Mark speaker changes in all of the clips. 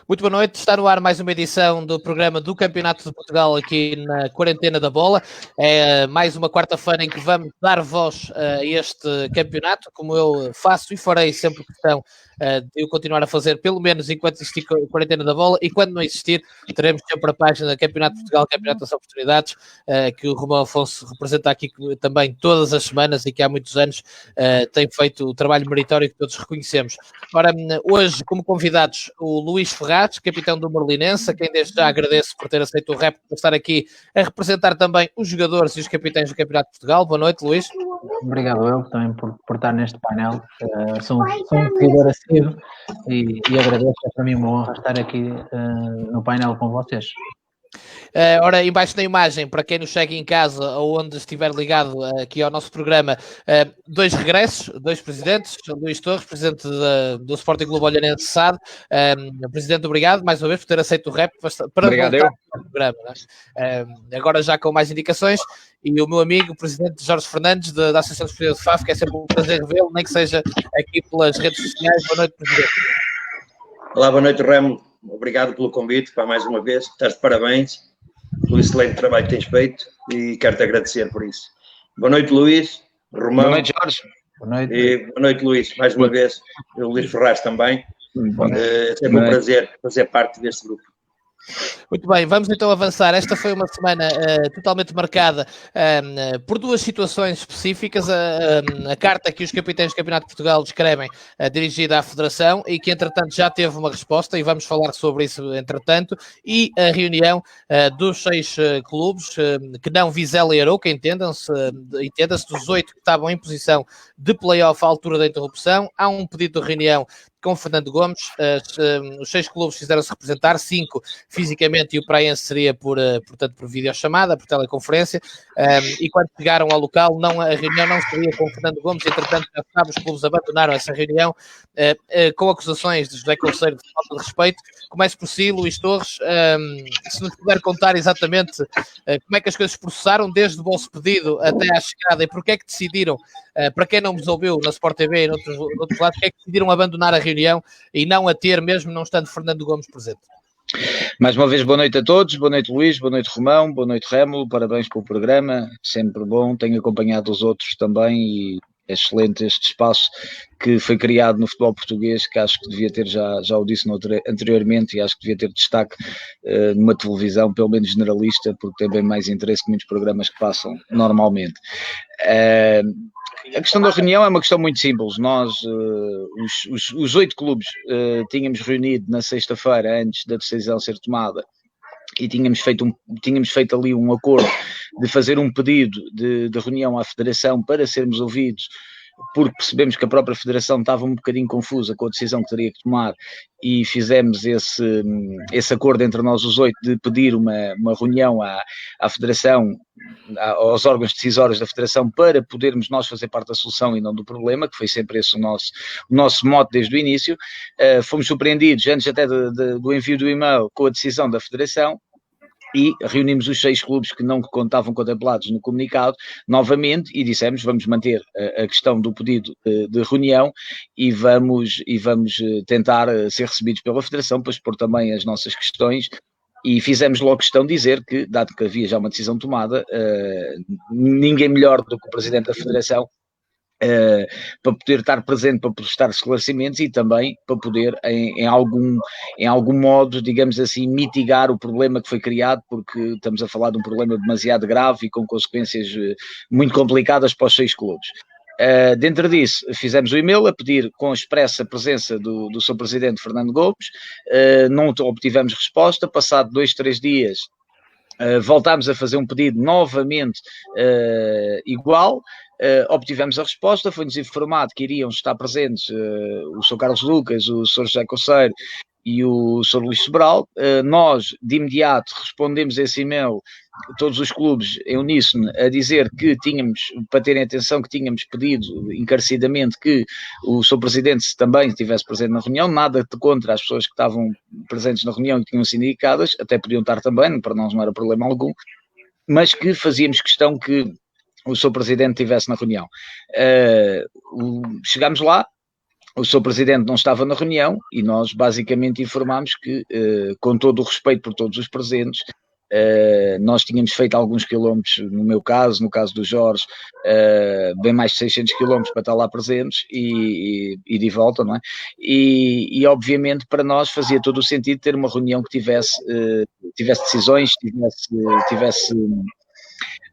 Speaker 1: Muito boa noite, está no ar mais uma edição do programa do Campeonato de Portugal aqui na Quarentena da Bola. É mais uma quarta-feira em que vamos dar voz a este campeonato, como eu faço e farei sempre questão de eu continuar a fazer, pelo menos enquanto existir a Quarentena da Bola, e quando não existir, teremos sempre a página Campeonato de Portugal, Campeonato das Oportunidades, que o Romão Afonso representa aqui também todas as semanas e que há muitos anos tem feito o trabalho meritório que todos reconhecemos. Ora, hoje, como convidados, o Luís Ferraz, capitão do Merlinense, a quem desde já agradeço por ter aceito o rap, por estar aqui a representar também os jogadores e os capitães do Campeonato de Portugal. Boa noite, Luís.
Speaker 2: Obrigado eu também por estar neste painel. Sou um seguidor assíduo e agradeço, é para mim uma honra estar aqui no painel com vocês.
Speaker 1: Ora, embaixo da imagem, para quem nos segue em casa ou onde estiver ligado aqui ao nosso programa, dois regressos, dois presidentes, Luís Torres, presidente do Sporting Clube Olhanense SAD. Presidente, obrigado mais uma vez por ter aceito o rap para voltar ao programa. Agora já com mais indicações, e o meu amigo, o presidente Jorge Fernandes, da Associação de Estudantes de FAF, que é sempre um prazer revê-lo, nem que seja aqui pelas redes sociais. Boa noite, presidente.
Speaker 3: Olá, boa noite, Remo. Obrigado pelo convite, para mais uma vez. Estás de parabéns pelo excelente trabalho que tens feito e quero-te agradecer por isso. Boa noite, Luís, Romão.
Speaker 4: Boa noite, Jorge.
Speaker 2: Boa noite.
Speaker 3: E boa noite, Luís, mais uma vez. O Luís Ferraz também. É sempre um prazer fazer parte deste grupo.
Speaker 1: Muito bem, vamos então avançar. Esta foi uma semana totalmente marcada por duas situações específicas. A carta que os capitães do Campeonato de Portugal escrevem dirigida à Federação e que entretanto já teve uma resposta, e vamos falar sobre isso entretanto, e a reunião dos 6 clubes, que não Vizela e Arouca, entenda-se dos 8 que estavam em posição de play-off à altura da interrupção. Há um pedido de reunião com Fernando Gomes. Os 6 clubes fizeram-se representar, 5 fisicamente, e o Praense seria portanto, por videochamada, por teleconferência, e quando chegaram ao local, a reunião não seria com Fernando Gomes. Entretanto, já sabe, os clubes abandonaram essa reunião com acusações de José Conceiro de falta de respeito. Começo por si, Luís Torres, se nos puder contar exatamente como é que as coisas processaram desde o vosso pedido até à chegada, e porque é que decidiram, para quem não nos ouviu na Sport TV e noutros lados, porque é que decidiram abandonar a reunião e não a ter, mesmo não estando Fernando Gomes presente?
Speaker 4: Mais uma vez, boa noite a todos, boa noite Luís, boa noite Romão, boa noite Rémulo, parabéns pelo programa, sempre bom, tenho acompanhado os outros também e é excelente este espaço que foi criado no futebol português, que acho que devia ter, já o disse anteriormente, e acho que devia ter destaque numa televisão, pelo menos generalista, porque tem bem mais interesse que muitos programas que passam normalmente. A questão da reunião é uma questão muito simples. Nós, os 8 clubes, tínhamos reunido na sexta-feira, antes da decisão ser tomada, e tínhamos feito ali um acordo de fazer um pedido de reunião à Federação para sermos ouvidos, porque percebemos que a própria Federação estava um bocadinho confusa com a decisão que teria que tomar, e fizemos esse acordo entre nós os 8 de pedir uma reunião à Federação, aos órgãos decisórios da Federação, para podermos nós fazer parte da solução e não do problema, que foi sempre esse o nosso mote desde o início. Fomos surpreendidos, antes até do envio do e-mail, com a decisão da Federação, e reunimos os 6 clubes que não contavam contemplados no comunicado novamente e dissemos: vamos manter a questão do pedido de reunião e vamos tentar ser recebidos pela Federação para expor também as nossas questões. E fizemos logo questão de dizer que, dado que havia já uma decisão tomada, ninguém melhor do que o Presidente da Federação para poder estar presente, para prestar esclarecimentos e também para poder em algum modo, digamos assim, mitigar o problema que foi criado, porque estamos a falar de um problema demasiado grave e com consequências muito complicadas para os 6 clubes. Dentro disso, fizemos o e-mail a pedir com expressa presença do seu Presidente Fernando Gomes, não obtivemos resposta. Passado 2-3 dias, voltámos a fazer um pedido novamente igual. Obtivemos a resposta, foi-nos informado que iriam estar presentes o Sr. Carlos Lucas, o Sr. José Conceiro e o Sr. Luís Sobral. Nós, de imediato, respondemos a esse e-mail, todos os clubes em uníssono, a dizer que tínhamos, para terem atenção, que tínhamos pedido encarecidamente que o Sr. Presidente também estivesse presente na reunião, nada de contra as pessoas que estavam presentes na reunião e que tinham sido indicadas, até podiam estar também, para nós não era problema algum, mas que fazíamos questão que o Sr. Presidente estivesse na reunião. Chegámos lá, o Sr. Presidente não estava na reunião e nós basicamente informámos que, com todo o respeito por todos os presentes, nós tínhamos feito alguns quilómetros, no meu caso, no caso do Jorge, bem mais de 600 quilómetros para estar lá presentes e de volta, não é? E obviamente para nós fazia todo o sentido ter uma reunião que tivesse decisões, tivesse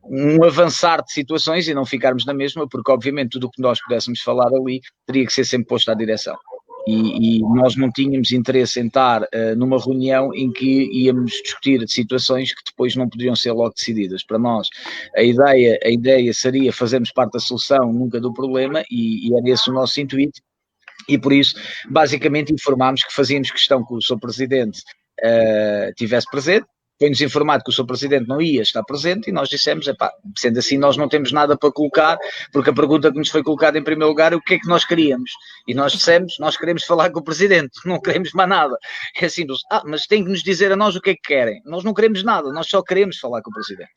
Speaker 4: um avançar de situações e não ficarmos na mesma, porque obviamente tudo o que nós pudéssemos falar ali teria que ser sempre posto à direção. E nós não tínhamos interesse em estar numa reunião em que íamos discutir situações que depois não poderiam ser logo decididas. Para nós, a ideia seria fazermos parte da solução, nunca do problema, e era esse o nosso intuito. E por isso, basicamente, informámos que fazíamos questão que o Sr. Presidente estivesse presente. Foi-nos informado que o Sr. Presidente não ia estar presente e nós dissemos, sendo assim nós não temos nada para colocar, porque a pergunta que nos foi colocada em primeiro lugar é o que é que nós queríamos. E nós dissemos, nós queremos falar com o Presidente, não queremos mais nada. É simples, mas tem que nos dizer a nós o que é que querem. Nós não queremos nada, nós só queremos falar com o Presidente.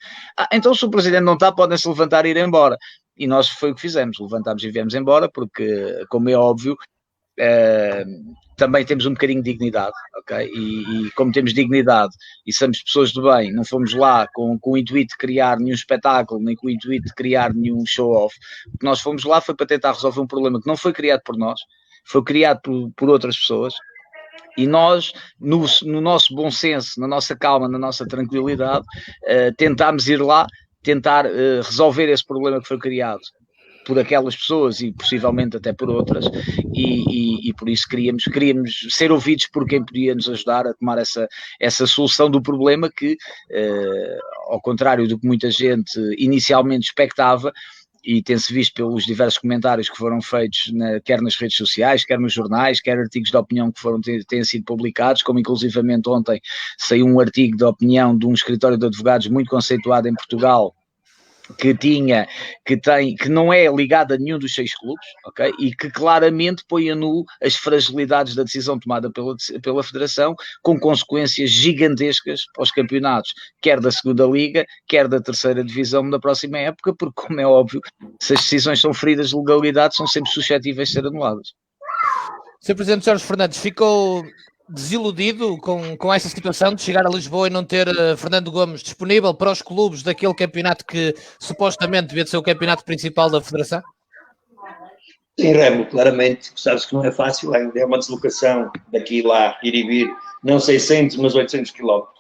Speaker 4: Então se o Presidente não está, podem-se levantar e ir embora. E nós foi o que fizemos, levantámos e viemos embora, porque, como é óbvio, também temos um bocadinho de dignidade, ok? E como temos dignidade e somos pessoas de bem, não fomos lá com o intuito de criar nenhum espetáculo, nem com o intuito de criar nenhum show-off. O que nós fomos lá foi para tentar resolver um problema que não foi criado por nós, foi criado por outras pessoas. E nós, no nosso bom senso, na nossa calma, na nossa tranquilidade, tentámos ir lá, tentar resolver esse problema que foi criado por aquelas pessoas e possivelmente até por outras, e por isso queríamos ser ouvidos por quem podia nos ajudar a tomar essa solução do problema que, ao contrário do que muita gente inicialmente expectava, e tem-se visto pelos diversos comentários que foram feitos, quer nas redes sociais, quer nos jornais, quer artigos de opinião que têm sido publicados, como inclusivamente ontem saiu um artigo de opinião de um escritório de advogados muito conceituado em Portugal, que não é ligado a nenhum dos 6 clubes, ok? E que claramente põe a nu as fragilidades da decisão tomada pela Federação, com consequências gigantescas para os campeonatos, quer da segunda Liga, quer da terceira Divisão da próxima época, porque, como é óbvio, se as decisões são feridas de legalidade, são sempre suscetíveis de ser anuladas.
Speaker 1: Sr. Presidente Jorge Fernandes, ficou desiludido com essa situação de chegar a Lisboa e não ter Fernando Gomes disponível para os clubes daquele campeonato que supostamente devia ser o campeonato principal da Federação?
Speaker 3: Sim, Remo, claramente, sabes que não é fácil, é uma deslocação daqui e lá, ir e vir, não 600, mas 800 quilómetros.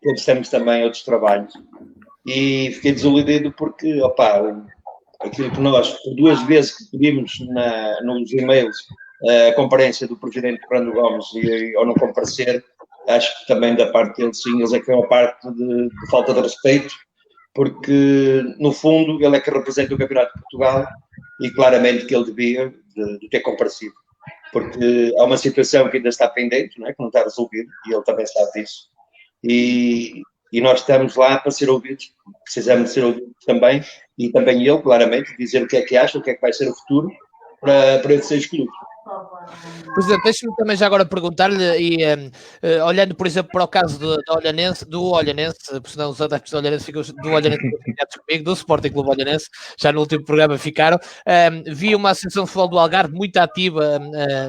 Speaker 3: Todos temos também outros trabalhos. E fiquei desiludido porque, aquilo que nós, por 2 vezes que pedimos nos e-mails, a comparência do Presidente Fernando Gomes ao não comparecer, acho que também da parte dele, sim, eles é que é uma parte de falta de respeito, porque, no fundo, ele é que representa o Campeonato de Portugal e claramente que ele devia de ter comparecido, porque há uma situação que ainda está pendente, não é? Que não está resolvida, e ele também sabe disso, e nós estamos lá para ser ouvidos, precisamos de ser ouvidos também, e também ele, claramente, dizer o que é que acha, o que é que vai ser o futuro para esses 6 clubes.
Speaker 1: Presidente, deixe-me também já agora perguntar-lhe, e olhando, por exemplo, para o caso do Olhanense, porque senão os adeptos do Olhanense ficam comigo, do Sporting Clube Olhanense, já no último programa ficaram, vi uma associação de futebol do Algarve muito ativa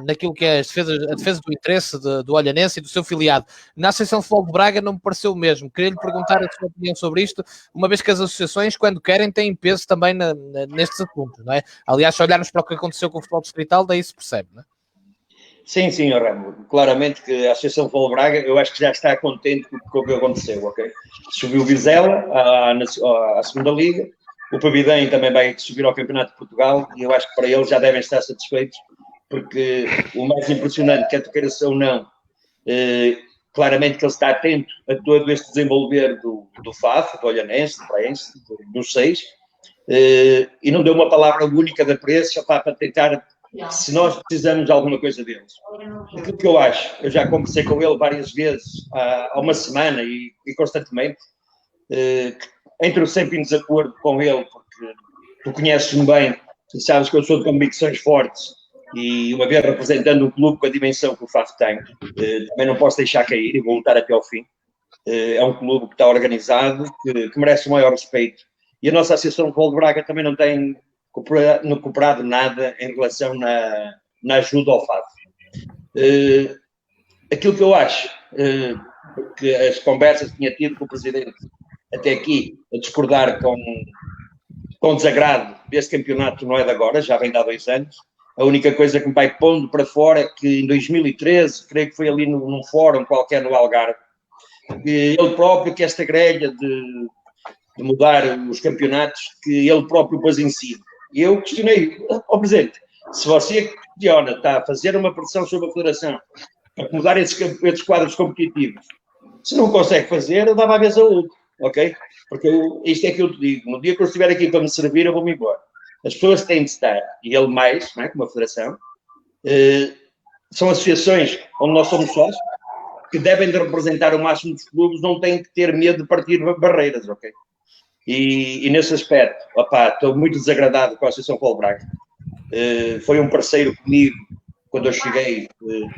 Speaker 1: naquilo que é a defesa do interesse do Olhanense e do seu filiado. Na associação de futebol de Braga não me pareceu o mesmo. Queria-lhe perguntar a sua opinião sobre isto, uma vez que as associações, quando querem, têm peso também nestes assuntos, não é? Aliás, se olharmos para o que aconteceu com o futebol distrital, daí se percebe, não é?
Speaker 3: Sim, Ramo. Claramente que a Associação de Futebol Braga, eu acho que já está contente com o que aconteceu, ok? Subiu o Vizela à segunda Liga, o Pavidém também vai subir ao Campeonato de Portugal e eu acho que para eles já devem estar satisfeitos, porque o mais impressionante, quer tu queiras ou não, claramente que ele está atento a todo este desenvolver do FAF, do Olhanense, do Praense, dos 6, e não deu uma palavra única de apreço para tentar, se nós precisamos de alguma coisa deles. Aquilo que eu acho, eu já conversei com ele várias vezes, há uma semana e constantemente, entro sempre em desacordo com ele, porque tu conheces-me bem e sabes que eu sou de convicções fortes e uma vez representando um clube com a dimensão que o FAF tem, também não posso deixar cair e vou lutar até ao fim. É um clube que está organizado, que merece o maior respeito. E a nossa Associação de Futebol de Braga também não tem cooperado nada em relação na ajuda ao FAD. Aquilo que eu acho, que as conversas que tinha tido com o Presidente até aqui, a discordar com desagrado deste campeonato não é de agora, já vem de há 2 anos. A única coisa que me vai pondo para fora é que em 2013, creio que foi ali num fórum qualquer no Algarve, ele próprio, que esta grelha de mudar os campeonatos, que ele próprio pôs em si. E eu questionei ao Presidente, se você questiona, está a fazer uma pressão sobre a Federação para mudar esses quadros competitivos, se não consegue fazer, eu dava a vez a outro, ok? Porque isto é que eu te digo, no dia que eu estiver aqui para me servir, eu vou-me embora. As pessoas têm de estar, e ele mais, não é, como a Federação, são associações onde nós somos sócios, que devem de representar o máximo dos clubes, não têm que ter medo de partir barreiras, ok? E nesse aspecto, estou muito desagradado com a Associação Futebol Braga. Foi um parceiro comigo, quando eu cheguei,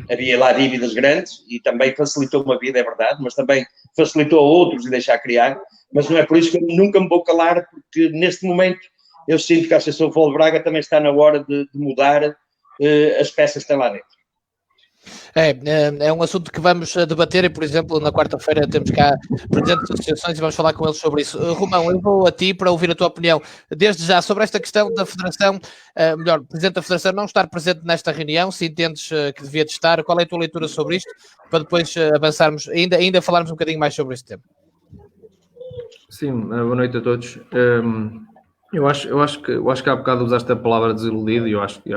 Speaker 3: havia lá dívidas grandes, e também facilitou uma vida, é verdade, mas também facilitou a outros e deixar criar, mas não é por isso que eu nunca me vou calar, porque neste momento eu sinto que a Associação Futebol Braga também está na hora de mudar as peças que tem lá dentro.
Speaker 1: É um assunto que vamos debater e, por exemplo, na quarta-feira temos cá presidentes de associações e vamos falar com eles sobre isso. Romão, eu vou a ti para ouvir a tua opinião desde já sobre esta questão da Federação, melhor, Presidente da Federação não estar presente nesta reunião, se entendes que devia de estar, qual é a tua leitura sobre isto, para depois avançarmos, ainda falarmos um bocadinho mais sobre este tema.
Speaker 5: Sim, boa noite a todos. Eu acho que há bocado usaste a palavra desiludido e eu acho que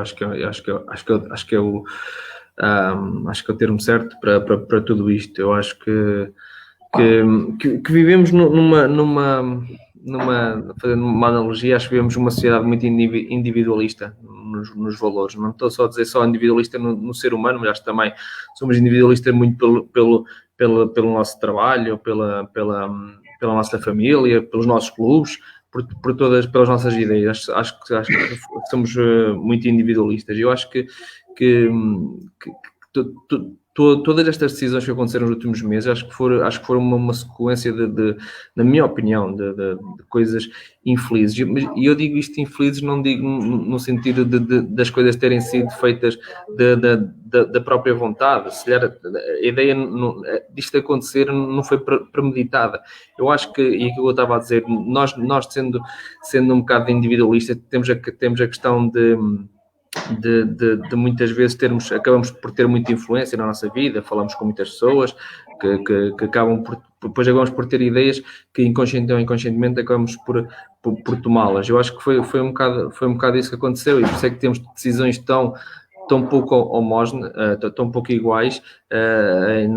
Speaker 5: é o termo certo para tudo isto. Eu acho que vivemos fazendo uma analogia, acho que vivemos uma sociedade muito individualista nos valores. Não estou só a dizer só individualista no ser humano, mas acho que também somos individualistas muito pelo nosso trabalho, pela nossa família, pelos nossos clubes, pelas nossas ideias. Acho que somos muito individualistas. Eu acho que todas estas decisões que aconteceram nos últimos meses, acho que foram uma sequência na minha opinião, de coisas infelizes. E eu digo isto infelizes, não digo no sentido das coisas terem sido feitas da própria vontade. Se calhar a ideia disto acontecer não foi premeditada. Eu acho que, e aquilo que eu estava a dizer, nós sendo um bocado individualista, temos a questão de muitas vezes acabamos por ter muita influência na nossa vida, falamos com muitas pessoas que acabam depois acabamos por ter ideias que inconscientemente ou inconscientemente acabamos por tomá-las. Eu acho que foi um bocado isso que aconteceu, e por isso é que temos decisões tão pouco homogéneas, tão pouco iguais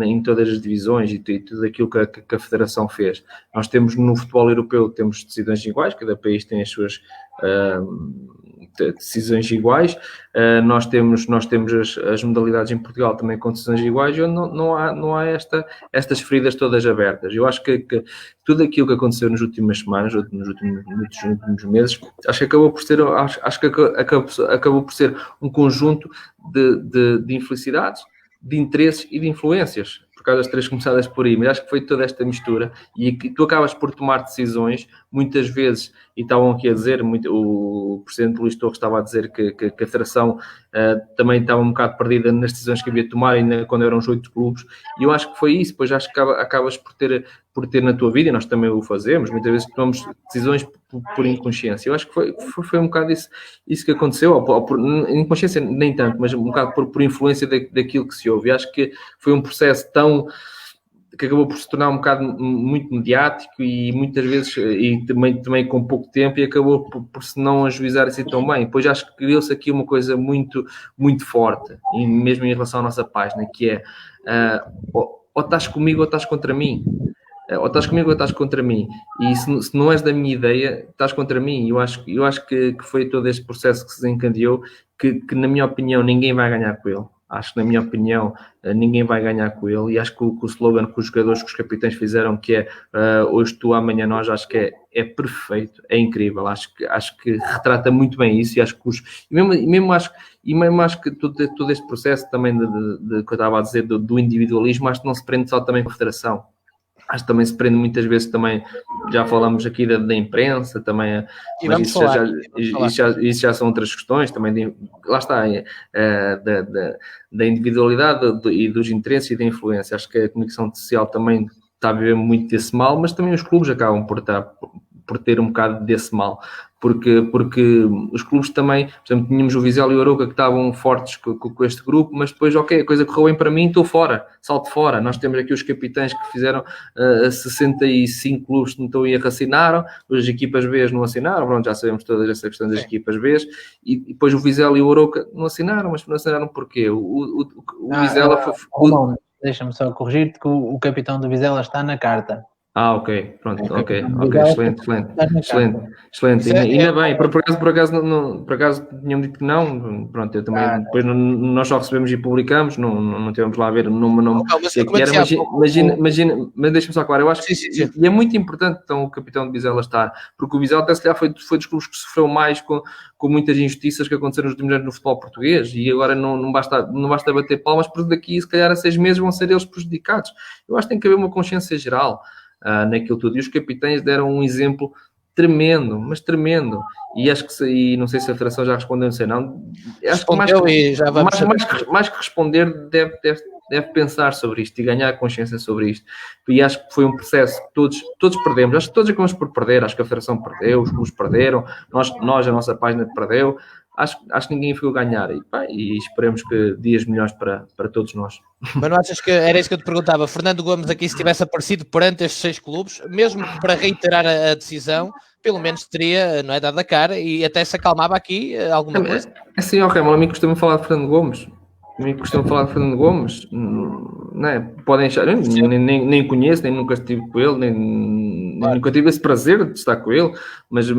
Speaker 5: em todas as divisões e tudo aquilo que a Federação fez. Nós temos no futebol europeu, temos decisões iguais, cada país tem as suas decisões iguais. Nós temos as modalidades em Portugal também com decisões iguais, e não há estas feridas todas abertas. Eu acho que tudo aquilo que aconteceu nas últimas semanas, nos últimos meses, acho que acabou por ser um conjunto de infelicidades, de interesses e de influências, por causa das três começadas por aí, mas acho que foi toda esta mistura, e que tu acabas por tomar decisões, muitas vezes, e estavam aqui a dizer, o Presidente Luís Torres estava a dizer que a Federação também estava um bocado perdida nas decisões que havia de tomar, ainda quando eram os 8 clubes, e eu acho que foi isso. Pois acho que acabas por ter na tua vida, e nós também o fazemos, muitas vezes tomamos decisões por inconsciência. Eu acho que foi um bocado isso que aconteceu, ou por inconsciência nem tanto, mas um bocado por influência daquilo que se ouve. E acho que foi um processo que acabou por se tornar um bocado muito mediático, e muitas vezes, e também com pouco tempo, e acabou por se não ajuizar assim tão bem. Pois acho que criou-se aqui uma coisa muito, muito forte, e mesmo em relação à nossa página, que é ou estás comigo ou estás contra mim. Ou estás comigo ou estás contra mim, e se não és da minha ideia, estás contra mim. Eu acho que foi todo este processo que se desencadeou, que na minha opinião ninguém vai ganhar com ele. Acho que, na minha opinião, ninguém vai ganhar com ele, e acho que o slogan que os jogadores, que os capitães fizeram, que é hoje tu, amanhã nós, acho que é perfeito, é incrível. Acho que retrata muito bem isso, e acho que mesmo acho que todo este processo também que eu estava a dizer do individualismo, acho que não se prende só também com a Federação. acho que também se prende muitas vezes também, já falamos aqui da imprensa também, mas isso já são outras questões também, lá está, da individualidade e dos interesses e da influência. Acho que a comunicação social também está a viver muito desse mal, mas também os clubes acabam por ter um bocado desse mal, porque os clubes também, por exemplo, tínhamos o Vizela e o Arouca que estavam fortes com este grupo, mas depois, ok, a coisa correu bem para mim, estou fora, salto fora. Nós temos aqui os capitães que fizeram 65 clubes que não estão a erro, assinaram, as equipas B não assinaram, pronto, já sabemos toda essa questão das equipas B, e depois o Vizela e o Arouca não assinaram, mas não assinaram porquê? O Vizela foi...
Speaker 2: Deixa-me só corrigir-te que o capitão do Vizela está na carta.
Speaker 5: Ok, pronto, ok, excelente. Ainda bem, por acaso tinham dito que não, pronto, eu também, depois nós só recebemos e publicamos, não tivemos lá a ver o nome que era, mas deixa-me só claro, eu acho que e é muito importante então o capitão de Vizela estar, porque o Vizela até se calhar foi dos clubes que sofreu mais com muitas injustiças que aconteceram nos últimos anos no futebol português, e agora não basta bater palmas, porque daqui se calhar a 6 meses vão ser eles prejudicados. Eu acho que tem que haver uma consciência geral naquilo tudo, e os capitães deram um exemplo tremendo, mas tremendo, e acho que não sei se a Federação já respondeu, não sei não, acho que mais que responder deve pensar sobre isto e ganhar consciência sobre isto, e acho que foi um processo que todos perdemos, acho que todos acabamos por perder, acho que a Federação perdeu, os clubes perderam, nós a nossa página perdeu, acho que ninguém ficou a ganhar, e esperemos que dias melhores para todos nós.
Speaker 1: Mas não achas que era isso que eu te perguntava? Fernando Gomes aqui, se tivesse aparecido perante estes 6 clubes, mesmo para reiterar a decisão, pelo menos teria, não é, dado a cara e até se acalmava aqui alguma coisa.
Speaker 5: Assim, a mim costuma falar de Fernando Gomes. Não é? Podem achar, nem conheço, nem nunca estive com ele, nem nunca tive esse prazer de estar com ele, mas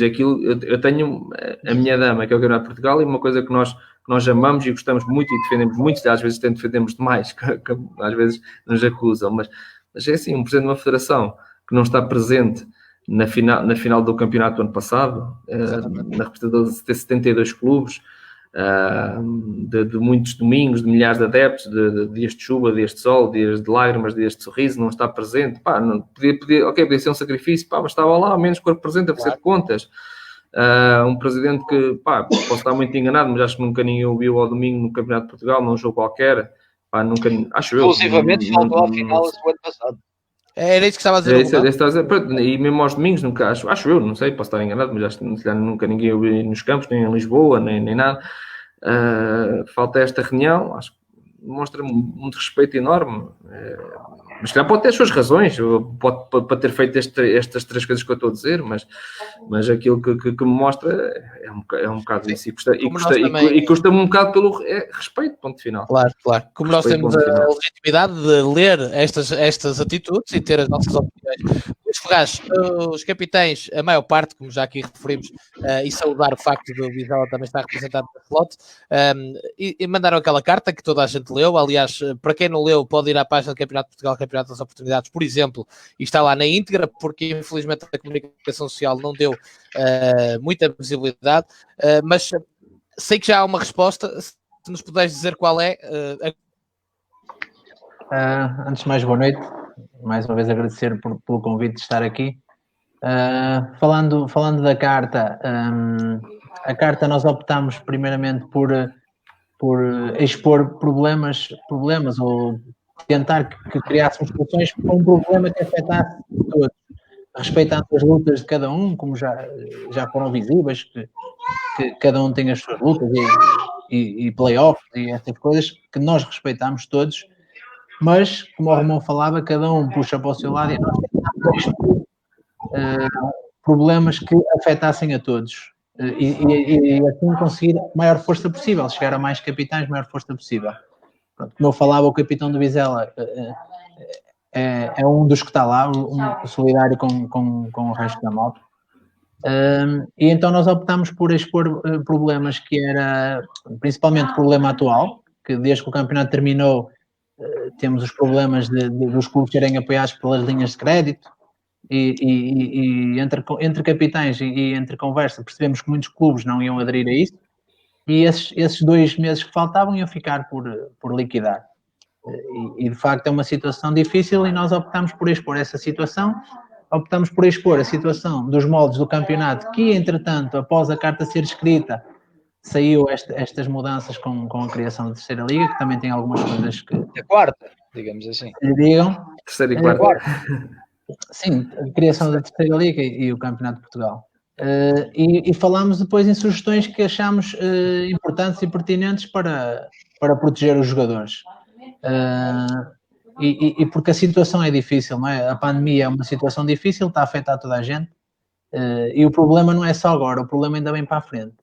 Speaker 5: aquilo, eu tenho a minha dama, que é o Campeonato de Portugal, e uma coisa que nós amamos e gostamos muito e defendemos muito, às vezes defendemos demais, que às vezes nos acusam, mas é assim, um presidente de uma federação que não está presente na final do campeonato do ano passado, na representação de 72 clubes, de muitos domingos, de milhares de adeptos, de dias de chuva, dias de sol, dias de lágrimas, dias de sorriso, não está presente, não, podia ser um sacrifício, mas estava lá, ao menos corpo presente a fazer contas. Um presidente que, posso estar muito enganado, mas acho que nunca ninguém o viu ao domingo no Campeonato de Portugal, num jogo qualquer, nunca, acho eu.
Speaker 4: Exclusivamente faltou ao final do ano passado.
Speaker 1: Era isso que estava a dizer.
Speaker 5: E mesmo aos domingos, nunca, acho eu, não sei, posso estar enganado, mas acho que nunca ninguém o viu nos campos, nem em Lisboa, nem nada. Falta esta reunião, acho que mostra um respeito enorme, mas calhar pode ter as suas razões para ter feito estas 3 coisas que eu estou a dizer, mas aquilo que me mostra é um bocado isso, e custa-me um bocado pelo respeito, ponto final.
Speaker 1: Claro. Como nós temos a legitimidade de ler estas atitudes e ter as nossas opiniões. Luís Ferraz, os capitães, a maior parte, como já aqui referimos, e saudar o facto do Vizela também estar representado na slot, e mandaram aquela carta que toda a gente leu. Aliás, para quem não leu, pode ir à página do Campeonato de Portugal, Campeonato das Oportunidades, por exemplo, e está lá na íntegra, porque infelizmente a comunicação social não deu muita visibilidade, mas sei que já há uma resposta. Se nos puderes dizer qual é.
Speaker 2: Antes de mais, boa noite. Mais uma vez agradecer pelo convite de estar aqui. Falando da carta, a carta nós optámos primeiramente por expor problemas ou tentar que criássemos soluções para um problema que afetasse todos, respeitando as lutas de cada um, como já foram visíveis, que cada um tem as suas lutas e playoffs e essas coisas que nós respeitamos todos, mas, como o Ramon falava, cada um puxa para o seu lado e nós tentamos problemas que afetassem a todos e assim conseguir a maior força possível, chegar a mais capitães, maior força possível. Pronto, como eu falava, o capitão do Vizela é um dos que está lá, solidário com o resto da malta. E então nós optámos por expor problemas que era principalmente o problema atual, que desde que o campeonato terminou temos os problemas dos clubes serem apoiados pelas linhas de crédito e entre capitães e entre conversa percebemos que muitos clubes não iam aderir a isso e esses 2 meses que faltavam iam ficar por liquidar. E de facto é uma situação difícil e nós optamos por expor essa situação, optamos por expor a situação dos moldes do campeonato que, entretanto, após a carta ser escrita, saiu estas mudanças com a criação da terceira liga, que também tem algumas coisas que...
Speaker 4: A quarta, digamos assim.
Speaker 2: Digam.
Speaker 5: Terceira e quarta.
Speaker 2: Sim, a criação da terceira liga e o Campeonato de Portugal. E falamos depois em sugestões que achamos importantes e pertinentes para proteger os jogadores. E porque a situação é difícil, não é? A pandemia é uma situação difícil, está a afetar toda a gente, e o problema não é só agora, o problema ainda vem para a frente.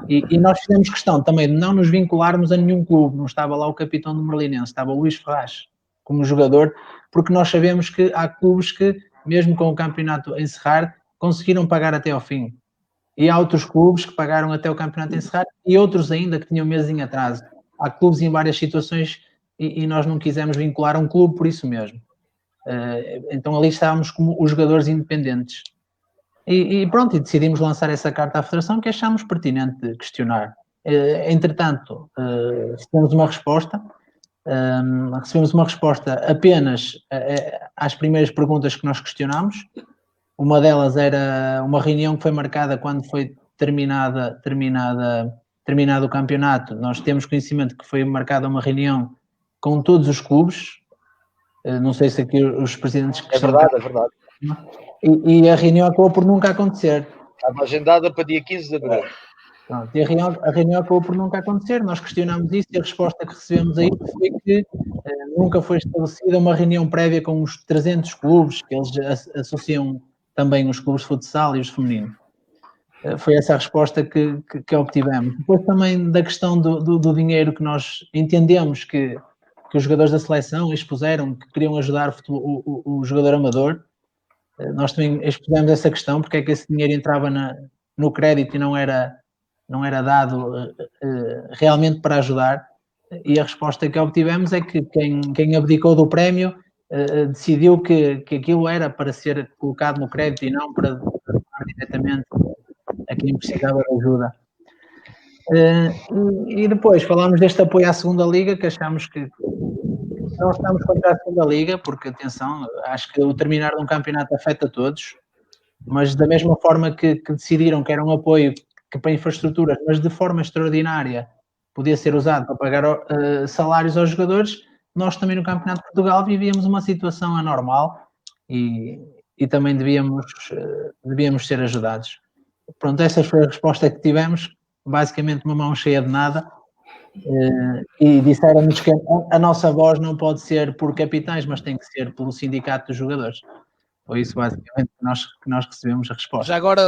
Speaker 2: E nós fizemos questão também de não nos vincularmos a nenhum clube. Não estava lá o capitão do Merlinense, estava o Luís Ferraz como jogador, porque nós sabemos que há clubes que, mesmo com o campeonato a encerrar, conseguiram pagar até ao fim. E há outros clubes que pagaram até o campeonato a encerrar e outros ainda que tinham meses em atraso. Há clubes em várias situações e nós não quisemos vincular a um clube por isso mesmo. Então ali estávamos como os jogadores independentes. E pronto, e decidimos lançar essa carta à Federação que achámos pertinente questionar. Entretanto, recebemos uma resposta apenas às primeiras perguntas que nós questionámos. Uma delas era uma reunião que foi marcada quando foi terminado o campeonato. Nós temos conhecimento que foi marcada uma reunião com todos os clubes. Não sei se aqui os presidentes...
Speaker 4: É verdade.
Speaker 2: E a reunião acabou por nunca acontecer.
Speaker 4: Estava agendada para dia 15 de abril.
Speaker 2: Pronto, e a reunião acabou por nunca acontecer. Nós questionámos isso e a resposta que recebemos aí foi que nunca foi estabelecida uma reunião prévia com os 300 clubes, que eles associam também os clubes de futsal e os femininos. Foi essa a resposta que obtivemos. Depois também da questão do dinheiro que nós entendemos que os jogadores da seleção expuseram, que queriam ajudar o jogador amador. Nós também expusemos essa questão, porque é que esse dinheiro entrava no crédito e não era dado realmente para ajudar. E a resposta que obtivemos é que quem abdicou do prémio decidiu que aquilo era para ser colocado no crédito e não para dar diretamente a quem precisava de ajuda. E depois falámos deste apoio à segunda liga, que achamos que não estamos contra a segunda liga, porque, atenção, acho que o terminar de um campeonato afeta todos, mas da mesma forma que decidiram que era um apoio que para infraestruturas, mas de forma extraordinária, podia ser usado para pagar salários aos jogadores, nós também no Campeonato de Portugal vivíamos uma situação anormal e também devíamos ser ajudados. Pronto, essa foi a resposta que tivemos, basicamente uma mão cheia de nada, e disseram-nos que a nossa voz não pode ser por capitães, mas tem que ser pelo sindicato dos jogadores. Foi isso basicamente que nós recebemos a resposta.
Speaker 1: Já agora,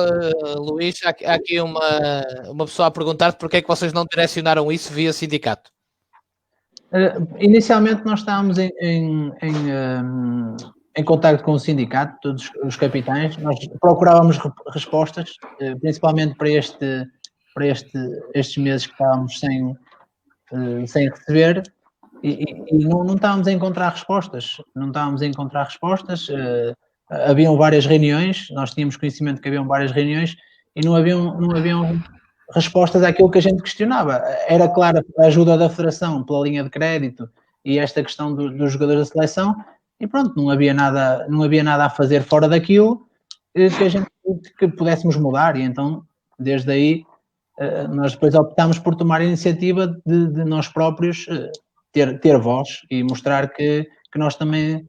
Speaker 1: Luís, há aqui uma pessoa a perguntar porque é que vocês não direcionaram isso via sindicato?
Speaker 2: Inicialmente nós estávamos em contacto com o sindicato, todos os capitães. Nós procurávamos respostas, principalmente para estes meses que estávamos sem receber, e não estávamos a encontrar respostas. Haviam várias reuniões, nós tínhamos conhecimento que haviam várias reuniões e não haviam respostas àquilo que a gente questionava. Era claro a ajuda da Federação pela linha de crédito e esta questão dos jogadores da seleção, e pronto, não havia nada a fazer fora daquilo que pudéssemos mudar, e então desde aí nós depois optámos por tomar a iniciativa de nós próprios ter voz e mostrar que nós também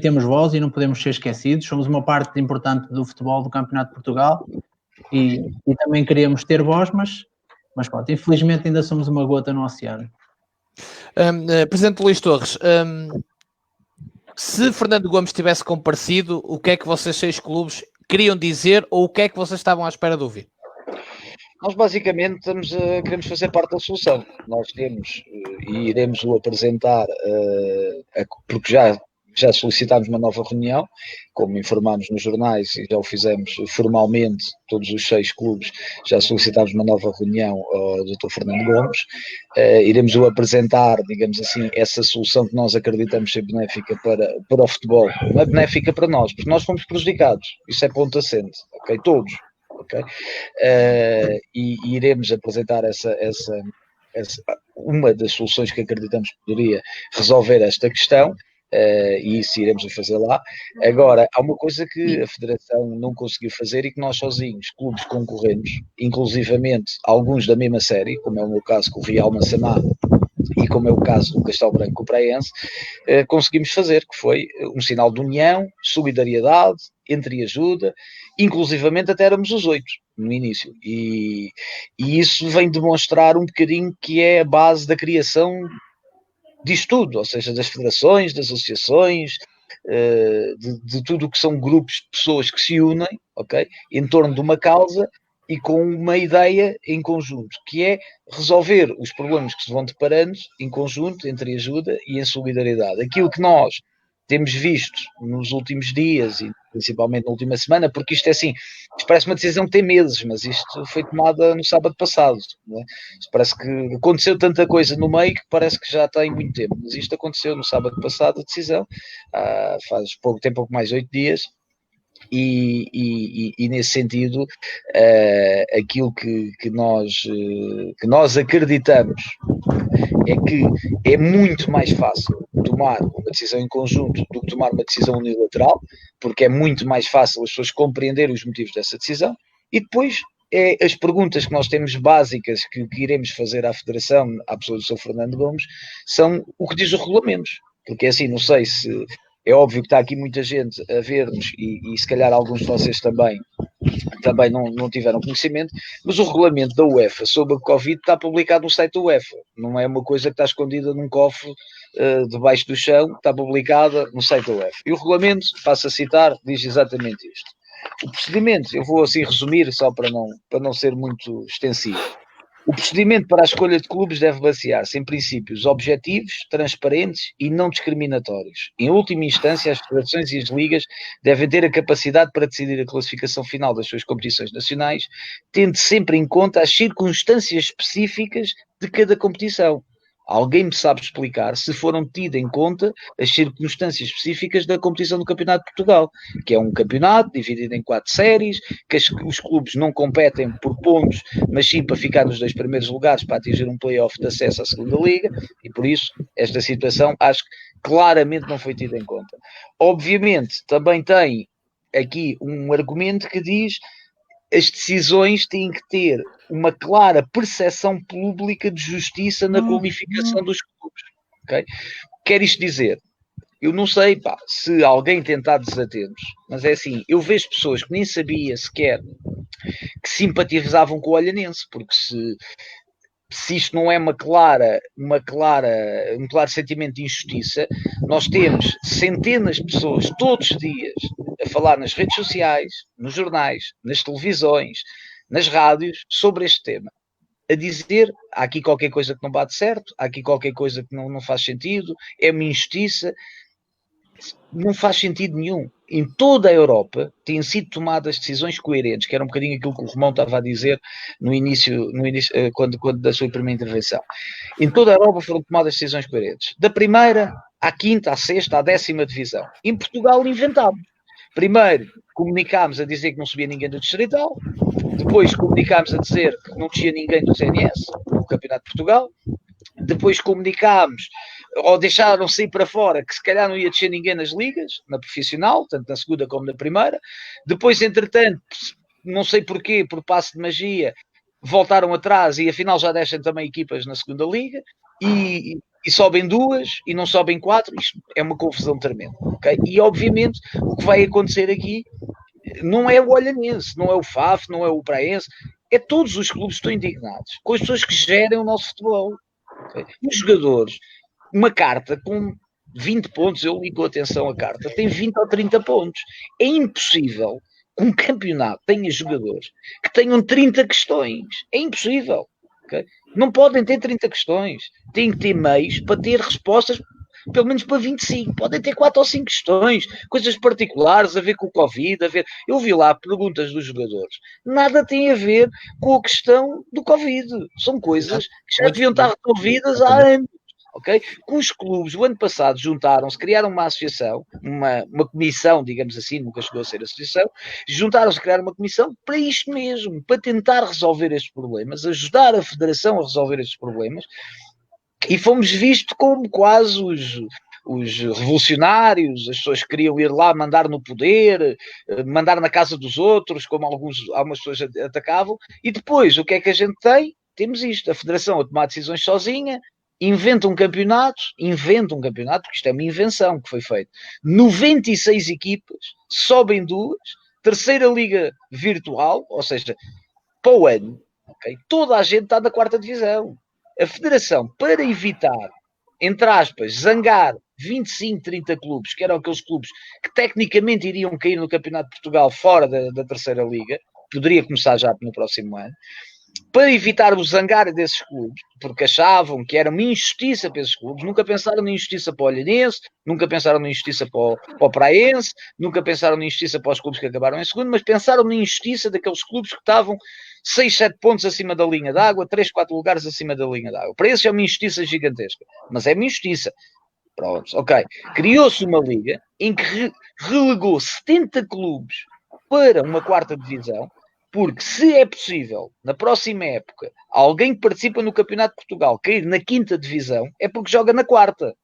Speaker 2: temos voz e não podemos ser esquecidos. Somos uma parte importante do futebol do Campeonato de Portugal e também queríamos ter voz, mas pronto, infelizmente ainda somos uma gota no oceano.
Speaker 1: Presidente Luís Torres, se Fernando Gomes tivesse comparecido, o que é que vocês 6 clubes queriam dizer ou o que é que vocês estavam à espera de ouvir?
Speaker 4: Nós basicamente queremos fazer parte da solução. Nós temos e iremos o apresentar, porque já solicitámos uma nova reunião, como informámos nos jornais e já o fizemos formalmente, todos os 6 clubes, já solicitámos uma nova reunião ao Dr. Fernando Gomes. Iremos o apresentar, digamos assim, essa solução que nós acreditamos ser benéfica para o futebol. Não é benéfica para nós, porque nós fomos prejudicados. Isso é ponto assente, ok? Todos. Okay? E iremos apresentar uma das soluções que acreditamos que poderia resolver esta questão, e isso iremos fazer lá. Agora, há uma coisa que a Federação não conseguiu fazer e que nós sozinhos, clubes concorrentes, inclusivamente alguns da mesma série, como é o meu caso com o Real Massaná e como é o caso do Castelo Branco com o Praense, conseguimos fazer, que foi um sinal de união, solidariedade, entreajuda, inclusivamente até éramos os 8 no início, e isso vem demonstrar um bocadinho que é a base da criação disto tudo, ou seja, das federações, das associações, de tudo o que são grupos de pessoas que se unem, ok, em torno de uma causa e com uma ideia em conjunto, que é resolver os problemas que se vão deparando em conjunto, entre ajuda e em solidariedade. Aquilo que nós temos visto nos últimos dias e principalmente na última semana, porque isto é assim, isto parece uma decisão que tem meses, mas isto foi tomada no sábado passado, não é? Isto parece que aconteceu tanta coisa no meio que parece que já tem muito tempo, mas isto aconteceu no sábado passado, a decisão, faz pouco tempo, pouco mais de 8 dias, e nesse sentido, aquilo que nós acreditamos é que é muito mais fácil tomar uma decisão em conjunto do que tomar uma decisão unilateral, porque é muito mais fácil as pessoas compreenderem os motivos dessa decisão, e depois as perguntas que nós temos básicas que iremos fazer à Federação, à pessoa do Sr. Fernando Gomes, são o que diz os regulamentos, porque assim, não sei se... É óbvio que está aqui muita gente a ver-nos e se calhar alguns de vocês também não tiveram conhecimento, mas o regulamento da UEFA sobre a Covid está publicado no site da UEFA. Não é uma coisa que está escondida num cofre debaixo do chão, está publicada no site da UEFA. E o regulamento, passo a citar, diz exatamente isto. O procedimento, eu vou assim resumir só para não ser muito extensivo. O procedimento para a escolha de clubes deve basear-se em princípios objetivos, transparentes e não discriminatórios. Em última instância, as federações e as ligas devem ter a capacidade para decidir a classificação final das suas competições nacionais, tendo sempre em conta as circunstâncias específicas de cada competição. Alguém me sabe explicar se foram tidas em conta as circunstâncias específicas da competição do Campeonato de Portugal, que é um campeonato dividido em 4 séries, que os clubes não competem por pontos, mas sim para ficar nos 2 primeiros lugares para atingir um play-off de acesso à segunda liga, e por isso esta situação acho que claramente não foi tida em conta. Obviamente também tem aqui um argumento que diz as decisões têm que ter uma clara percepção pública de justiça na qualificação dos clubes. Okay? Quer isto dizer, eu não sei se alguém tentar desatentos, mas é assim, eu vejo pessoas que nem sabia sequer que simpatizavam com o Olhanense, porque se isto não é um claro sentimento de injustiça, nós temos centenas de pessoas todos os dias a falar nas redes sociais, nos jornais, nas televisões, nas rádios, sobre este tema. A dizer, há aqui qualquer coisa que não bate certo, há aqui qualquer coisa que não faz sentido, é uma injustiça. Não faz sentido nenhum. Em toda a Europa têm sido tomadas decisões coerentes, que era um bocadinho aquilo que o Romão estava a dizer no início quando da sua primeira intervenção. Em toda a Europa foram tomadas decisões coerentes. Da primeira à quinta, à sexta, à 10ª divisão. Em Portugal inventámos. Primeiro comunicámos a dizer que não subia ninguém do Distrital, depois comunicámos a dizer que não descia ninguém do CNS, do Campeonato de Portugal, depois comunicámos, ou deixaram sair para fora, que se calhar não ia descer ninguém nas ligas, na profissional, tanto na segunda como na primeira. Depois, entretanto, não sei porquê, por passo de magia, voltaram atrás e afinal já deixam também equipas na segunda liga e sobem 2 e não sobem 4. Isto é uma confusão tremenda, ok? E obviamente o que vai acontecer aqui não é o Olhanense, não é o FAF, não é o Praense, é todos os clubes que estão indignados com as pessoas que gerem o nosso futebol. Okay? Os jogadores, uma carta com 20 pontos, eu li com atenção a carta, tem 20 ou 30 pontos. É impossível que um campeonato tenha jogadores que tenham 30 questões. É impossível. Okay? Não podem ter 30 questões. Têm que ter meios para ter respostas pelo menos para 25. Podem ter 4 ou 5 questões, coisas particulares a ver com o Covid, Eu vi lá perguntas dos jogadores. Nada tem a ver com a questão do Covid. São coisas que já deviam estar resolvidas há anos. Okay? Os clubes, o ano passado, juntaram-se, criaram uma associação, uma comissão, digamos assim, nunca chegou a ser associação, juntaram-se a criar uma comissão para isto mesmo, para tentar resolver estes problemas, ajudar a Federação a resolver estes problemas, E fomos vistos como quase os revolucionários, as pessoas que queriam ir lá mandar no poder, mandar na casa dos outros, como algumas pessoas atacavam. E depois, o que é que a gente tem? Temos isto, a Federação a tomar decisões sozinha, inventa um campeonato, porque isto é uma invenção que foi feita. 96 equipas, sobem 2, terceira liga virtual, ou seja, para o ano, okay? Toda a gente está na 4ª divisão. A Federação, para evitar, entre aspas, zangar 25, 30 clubes, que eram aqueles clubes que tecnicamente iriam cair no Campeonato de Portugal fora da terceira liga, poderia começar já no próximo ano, para evitar o zangar desses clubes, porque achavam que era uma injustiça para esses clubes, nunca pensaram na injustiça para o Olhanense, nunca pensaram na injustiça para o Praense, nunca pensaram na injustiça para os clubes que acabaram em segundo, mas pensaram na injustiça daqueles clubes que estavam 6, 7 pontos acima da linha d'água, 3, 4 lugares acima da linha d'água. Para esses é uma injustiça gigantesca, mas é uma injustiça. Pronto, ok. Criou-se uma liga em que relegou 70 clubes para uma 4ª divisão, porque se é possível, na próxima época, alguém que participa no Campeonato de Portugal cair na 5ª divisão, é porque joga na 4ª.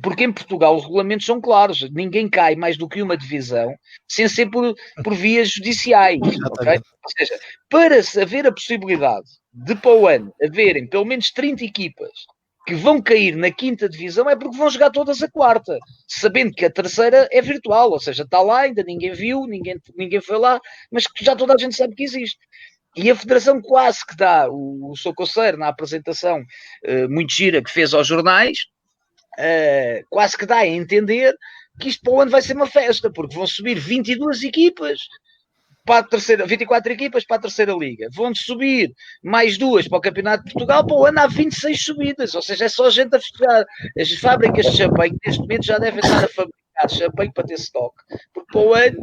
Speaker 4: Porque em Portugal os regulamentos são claros. Ninguém cai mais do que uma divisão sem ser por vias judiciais. Okay? Ou seja, para haver a possibilidade de para o ano haverem pelo menos 30 equipas que vão cair na 5ª divisão, é porque vão jogar todas a 4ª, sabendo que a terceira é virtual, ou seja, está lá, ainda ninguém viu, ninguém foi lá, mas que já toda a gente sabe que existe. E a Federação quase que dá, o Sr. Conselheiro, na apresentação muito gira que fez aos jornais, quase que dá a entender que isto para o ano vai ser uma festa, porque vão subir 22 equipas para a terceira, 24 equipas para a terceira liga, vão subir mais 2 para o Campeonato de Portugal, para o ano há 26 subidas, ou seja, é só gente a festejar. As fábricas de champanhe neste momento já devem estar a fabricar champanhe para ter estoque, porque para o ano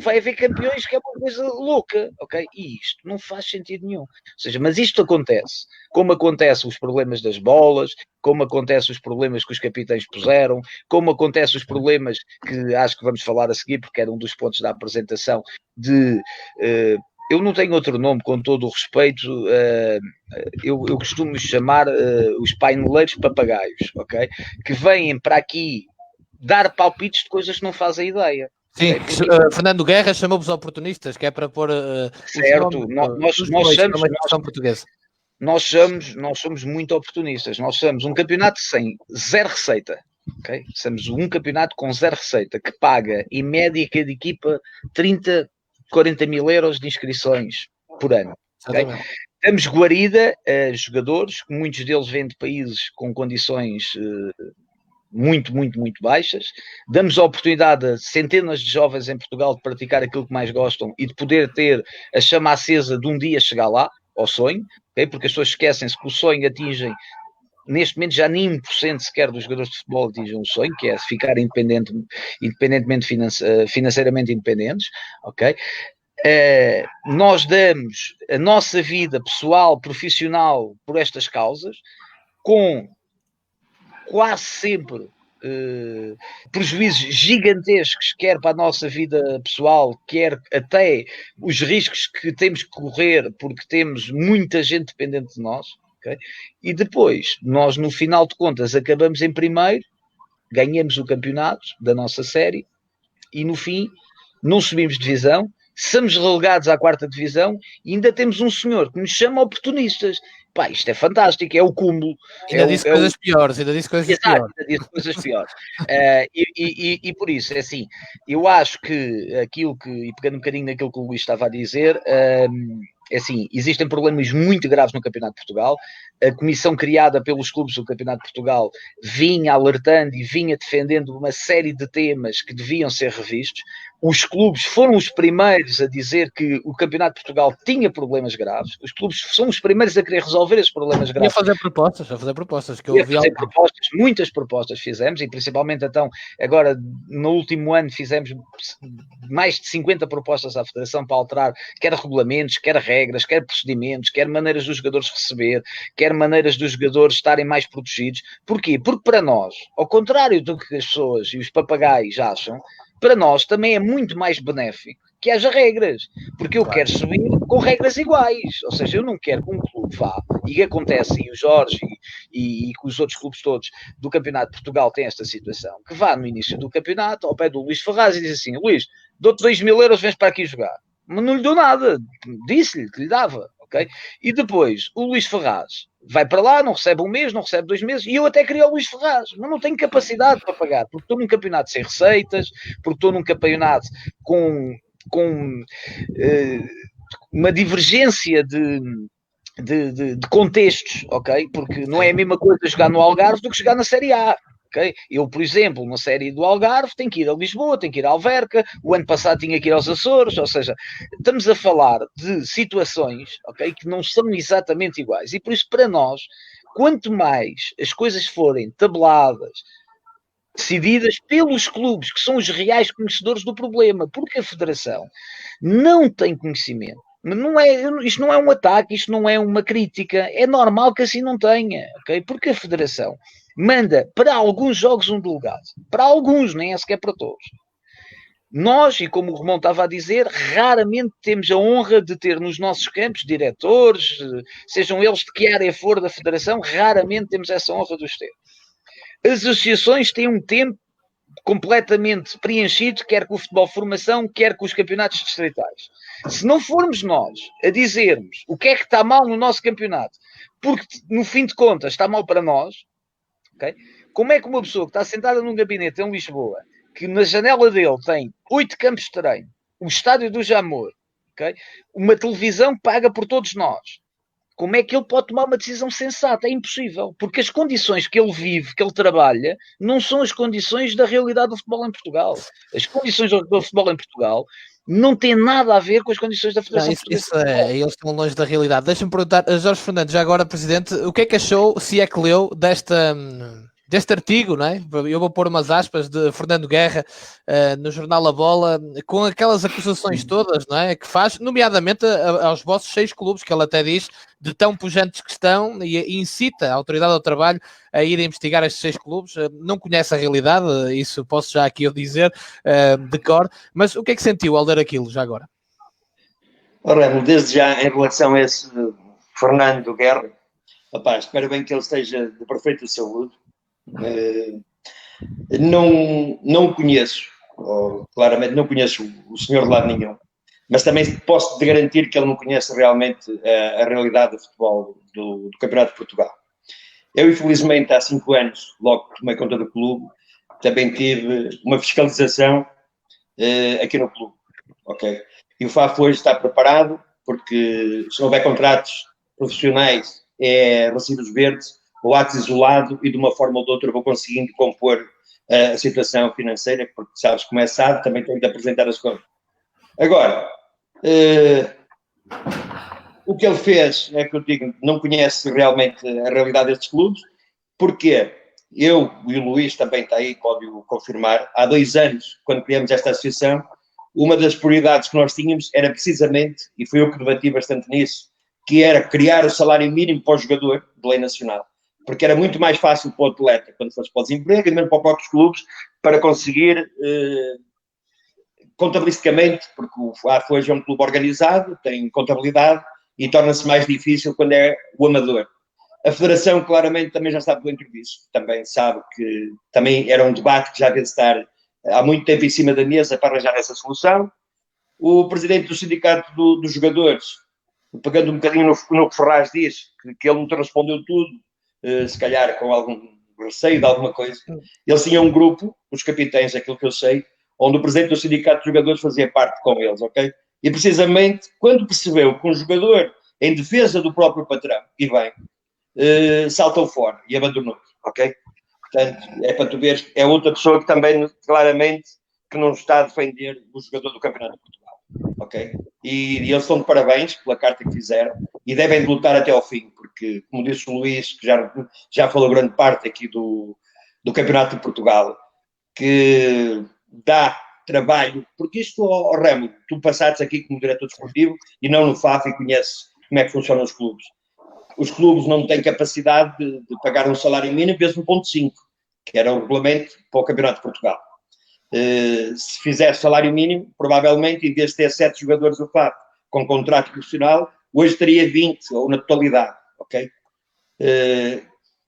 Speaker 4: vai haver campeões, que é uma coisa louca, ok? E isto não faz sentido nenhum. Ou seja, mas isto acontece, como acontece os problemas das bolas, como acontece os problemas que os capitães puseram, como acontece os problemas que acho que vamos falar a seguir, porque era um dos pontos da apresentação, de... eu não tenho outro nome, com todo o respeito, eu costumo chamar os paineleiros papagaios, ok? Que vêm para aqui dar palpites de coisas que não fazem ideia.
Speaker 1: Sim, Fernando Guerra chamou-vos oportunistas, que é para pôr
Speaker 4: certo, nós somos muito oportunistas. Nós somos um campeonato sem zero receita, okay? Somos um campeonato com zero receita, que paga em média cada equipa 30, 40 mil euros de inscrições por ano, okay? Damos guarida a jogadores, muitos deles vêm de países com condições muito, muito, muito baixas. Damos a oportunidade a centenas de jovens em Portugal de praticar aquilo que mais gostam e de poder ter a chama acesa de um dia chegar lá, ao sonho, okay? Porque as pessoas esquecem-se que o sonho atingem, neste momento já nem 1% sequer dos jogadores de futebol atingem um sonho, que é ficar independentemente financeiramente independentes, ok? Nós damos a nossa vida pessoal, profissional, por estas causas, com quase sempre prejuízos gigantescos, quer para a nossa vida pessoal, quer até os riscos que temos que correr, porque temos muita gente dependente de nós, okay? E depois, nós no final de contas acabamos em primeiro, ganhamos o campeonato da nossa série e no fim não subimos divisão, somos relegados à 4ª divisão e ainda temos um senhor que nos chama oportunistas. Pá, isto é fantástico, é o cúmulo.
Speaker 1: Ainda disse coisas piores, ainda disse coisas
Speaker 4: piores. E por isso, é assim, eu acho que aquilo que, e pegando um bocadinho naquilo que o Luís estava a dizer, é assim, existem problemas muito graves no Campeonato de Portugal. A comissão criada pelos clubes do Campeonato de Portugal vinha alertando e vinha defendendo uma série de temas que deviam ser revistos. Os clubes foram os primeiros a dizer que o Campeonato de Portugal tinha problemas graves. Os clubes são os primeiros a querer resolver esses problemas graves.
Speaker 1: A fazer propostas. Que
Speaker 4: muitas propostas fizemos, e principalmente então, agora no último ano fizemos mais de 50 propostas à Federação para alterar quer regulamentos, quer regras, quer procedimentos, quer maneiras dos jogadores receber, quer maneiras dos jogadores estarem mais protegidos. Porquê? Porque para nós, ao contrário do que as pessoas e os papagaios acham, para nós também é muito mais benéfico que haja regras, porque eu quero subir com regras iguais, ou seja, eu não quero que um clube vá, e que acontece, e o Jorge e os outros clubes todos do Campeonato de Portugal têm esta situação, que vá no início do campeonato ao pé do Luís Ferraz e diz assim: Luís, dou-te 2.000 euros, vens para aqui jogar. Mas não lhe dou nada, disse-lhe que lhe dava, ok? E depois o Luís Ferraz vai para lá, não recebe um mês, não recebe 2 meses, e eu até queria o Luís Ferraz, mas não tenho capacidade para pagar, porque estou num campeonato sem receitas, porque estou num campeonato com uma divergência de contextos, ok? Porque não é a mesma coisa jogar no Algarve do que jogar na Série A. Okay? Eu, por exemplo, na série do Algarve, tenho que ir a Lisboa, tenho que ir a Alverca, o ano passado tinha que ir aos Açores, ou seja, estamos a falar de situações, okay, que não são exatamente iguais. E por isso, para nós, quanto mais as coisas forem tabeladas, decididas pelos clubes, que são os reais conhecedores do problema, porque a Federação não tem conhecimento. Não é, isto não é um ataque, isto não é uma crítica, é normal que assim não tenha, ok? Porque a Federação manda para alguns jogos um delegado, para alguns, nem é sequer para todos. Nós, e como o Romão estava a dizer, raramente temos a honra de ter nos nossos campos diretores, sejam eles de que área for da Federação, raramente temos essa honra de os ter. As associações têm um tempo completamente preenchido, quer com o futebol formação, quer com os campeonatos distritais. Se não formos nós a dizermos o que é que está mal no nosso campeonato, porque no fim de contas está mal para nós, okay? Como é que uma pessoa que está sentada num gabinete em Lisboa, que na janela dele tem 8 campos de treino, o estádio do Jamor, okay? Uma televisão que paga por todos nós, como é que ele pode tomar uma decisão sensata? É impossível, porque as condições que ele vive, que ele trabalha, não são as condições da realidade do futebol em Portugal. As condições do futebol em Portugal não têm nada a ver com as condições da Federação Portuguesa.
Speaker 1: Eles estão longe da realidade. Deixa-me perguntar a Jorge Fernandes, já agora, Presidente, o que é que achou, se é que leu, deste artigo, não é? Eu vou pôr umas aspas de Fernando Guerra no jornal A Bola, com aquelas acusações todas, não é? Que faz, nomeadamente aos vossos 6 clubes, que ele até diz, de tão pujantes que estão, e incita a Autoridade ao Trabalho a ir investigar estes 6 clubes. Não conhece a realidade, isso posso já aqui eu dizer, de cor, mas o que é que sentiu ao ler aquilo, já agora?
Speaker 3: Ora, desde já, em relação a esse Fernando Guerra, rapaz, espero bem que ele esteja de perfeita saúde. Não conheço, claramente não conheço o senhor de lado nenhum, mas também posso te garantir que ele não conhece realmente a realidade do futebol do Campeonato de Portugal. Eu, infelizmente, há 5 anos, logo que tomei conta do clube, também tive uma fiscalização aqui no clube, ok? E o FAF hoje está preparado, porque se não houver contratos profissionais, é resíduos verdes, ou ato isolado, e de uma forma ou de outra vou conseguindo compor a situação financeira, porque sabes como é sábado, também tenho de apresentar as contas. Agora, o que ele fez, é que eu digo, não conhece realmente a realidade destes clubes, porque eu e o Luís também está aí, pode-o confirmar, há 2 anos, quando criamos esta associação, uma das prioridades que nós tínhamos era precisamente, e foi eu que debati bastante nisso, que era criar o salário mínimo para o jogador de lei nacional. Porque era muito mais fácil para o atleta, quando fosse para o desemprego, e mesmo para os próprios clubes, para conseguir, contabilisticamente, porque o FAF hoje é um clube organizado, tem contabilidade, e torna-se mais difícil quando é o amador. A Federação, claramente, também já está por dentro disso. Também sabe que também era um debate que já deve estar há muito tempo em cima da mesa para arranjar essa solução. O presidente do sindicato dos jogadores, pegando um bocadinho no que Ferraz diz, que ele não te respondeu tudo, se calhar com algum receio de alguma coisa. Eles tinham um grupo, os capitães, aquilo que eu sei, onde o presidente do sindicato de jogadores fazia parte com eles, ok? E precisamente, quando percebeu que um jogador, em defesa do próprio patrão, e bem, saltou fora e abandonou, ok? Portanto, é para tu veres, é outra pessoa que também, claramente, que não está a defender o jogador do Campeonato de Portugal, ok? E eles estão de parabéns pela carta que fizeram e devem de lutar até ao fim, porque, como disse o Luís, que já falou grande parte aqui do Campeonato de Portugal, que dá trabalho, porque isto, Remo, tu passaste aqui como diretor desportivo e não no FAF e conheces como é que funcionam os clubes. Os clubes não têm capacidade de pagar um salário mínimo vezes 1,5, que era o regulamento para o Campeonato de Portugal. Se fizesse salário mínimo, provavelmente, em vez de ter 7 jogadores do FAF com contrato profissional, hoje teria 20, ou na totalidade, ok?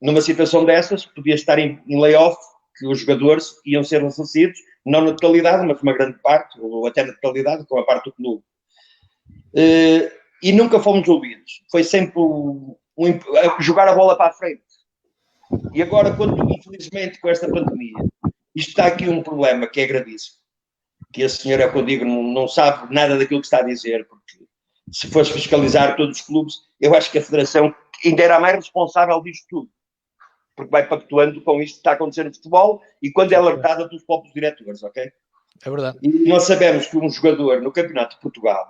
Speaker 3: Numa situação dessas, podia estar em layoff, que os jogadores iam ser ressarcidos, não na totalidade, mas uma grande parte, ou até na totalidade, com a parte do clube. E nunca fomos ouvidos. Foi sempre jogar a bola para a frente. E agora, infelizmente, com esta pandemia, isto está aqui um problema que é gravíssimo. Que a senhora, é o que eu digo, não sabe nada daquilo que está a dizer, porque se fosse fiscalizar todos os clubes, eu acho que a Federação ainda era a mais responsável disto tudo. Porque vai pactuando com isto que está acontecendo no futebol e quando é alertada pelos próprios diretores, ok?
Speaker 1: É verdade.
Speaker 3: E nós sabemos que um jogador no Campeonato de Portugal,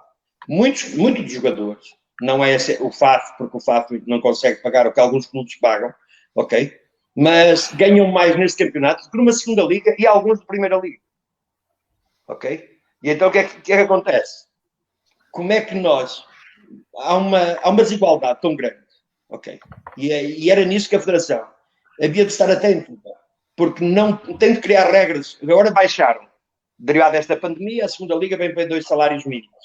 Speaker 3: muitos dos jogadores, não é o FAF, porque o FAF não consegue pagar o que alguns clubes pagam, ok? Mas ganham mais neste campeonato do que numa segunda liga e alguns de primeira liga. Ok? E então o que é que acontece? Como é que nós... Há uma desigualdade tão grande, ok? E era nisso que a Federação havia de estar atento, porque não tem de criar regras. Agora baixaram. Derivado desta pandemia, a segunda liga vem para 2 salários mínimos.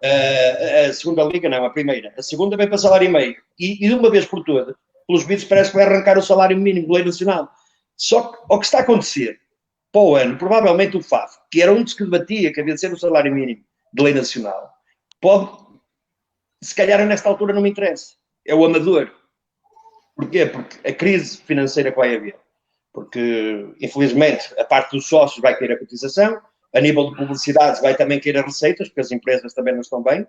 Speaker 3: A segunda liga não, a primeira. A segunda vem para salário e meio. E de uma vez por todas, pelos vídeos parece que vai arrancar o salário mínimo do Lei Nacional. Só que o que está a acontecer, para o ano, provavelmente o FAF, que era um dos que debatia que havia de ser o salário mínimo de Lei Nacional, pode, se calhar nesta altura não me interessa. É o amador. Porquê? Porque a crise financeira que vai haver. Porque, infelizmente, a parte dos sócios vai querer a cotização, a nível de publicidades vai também querer receitas, porque as empresas também não estão bem,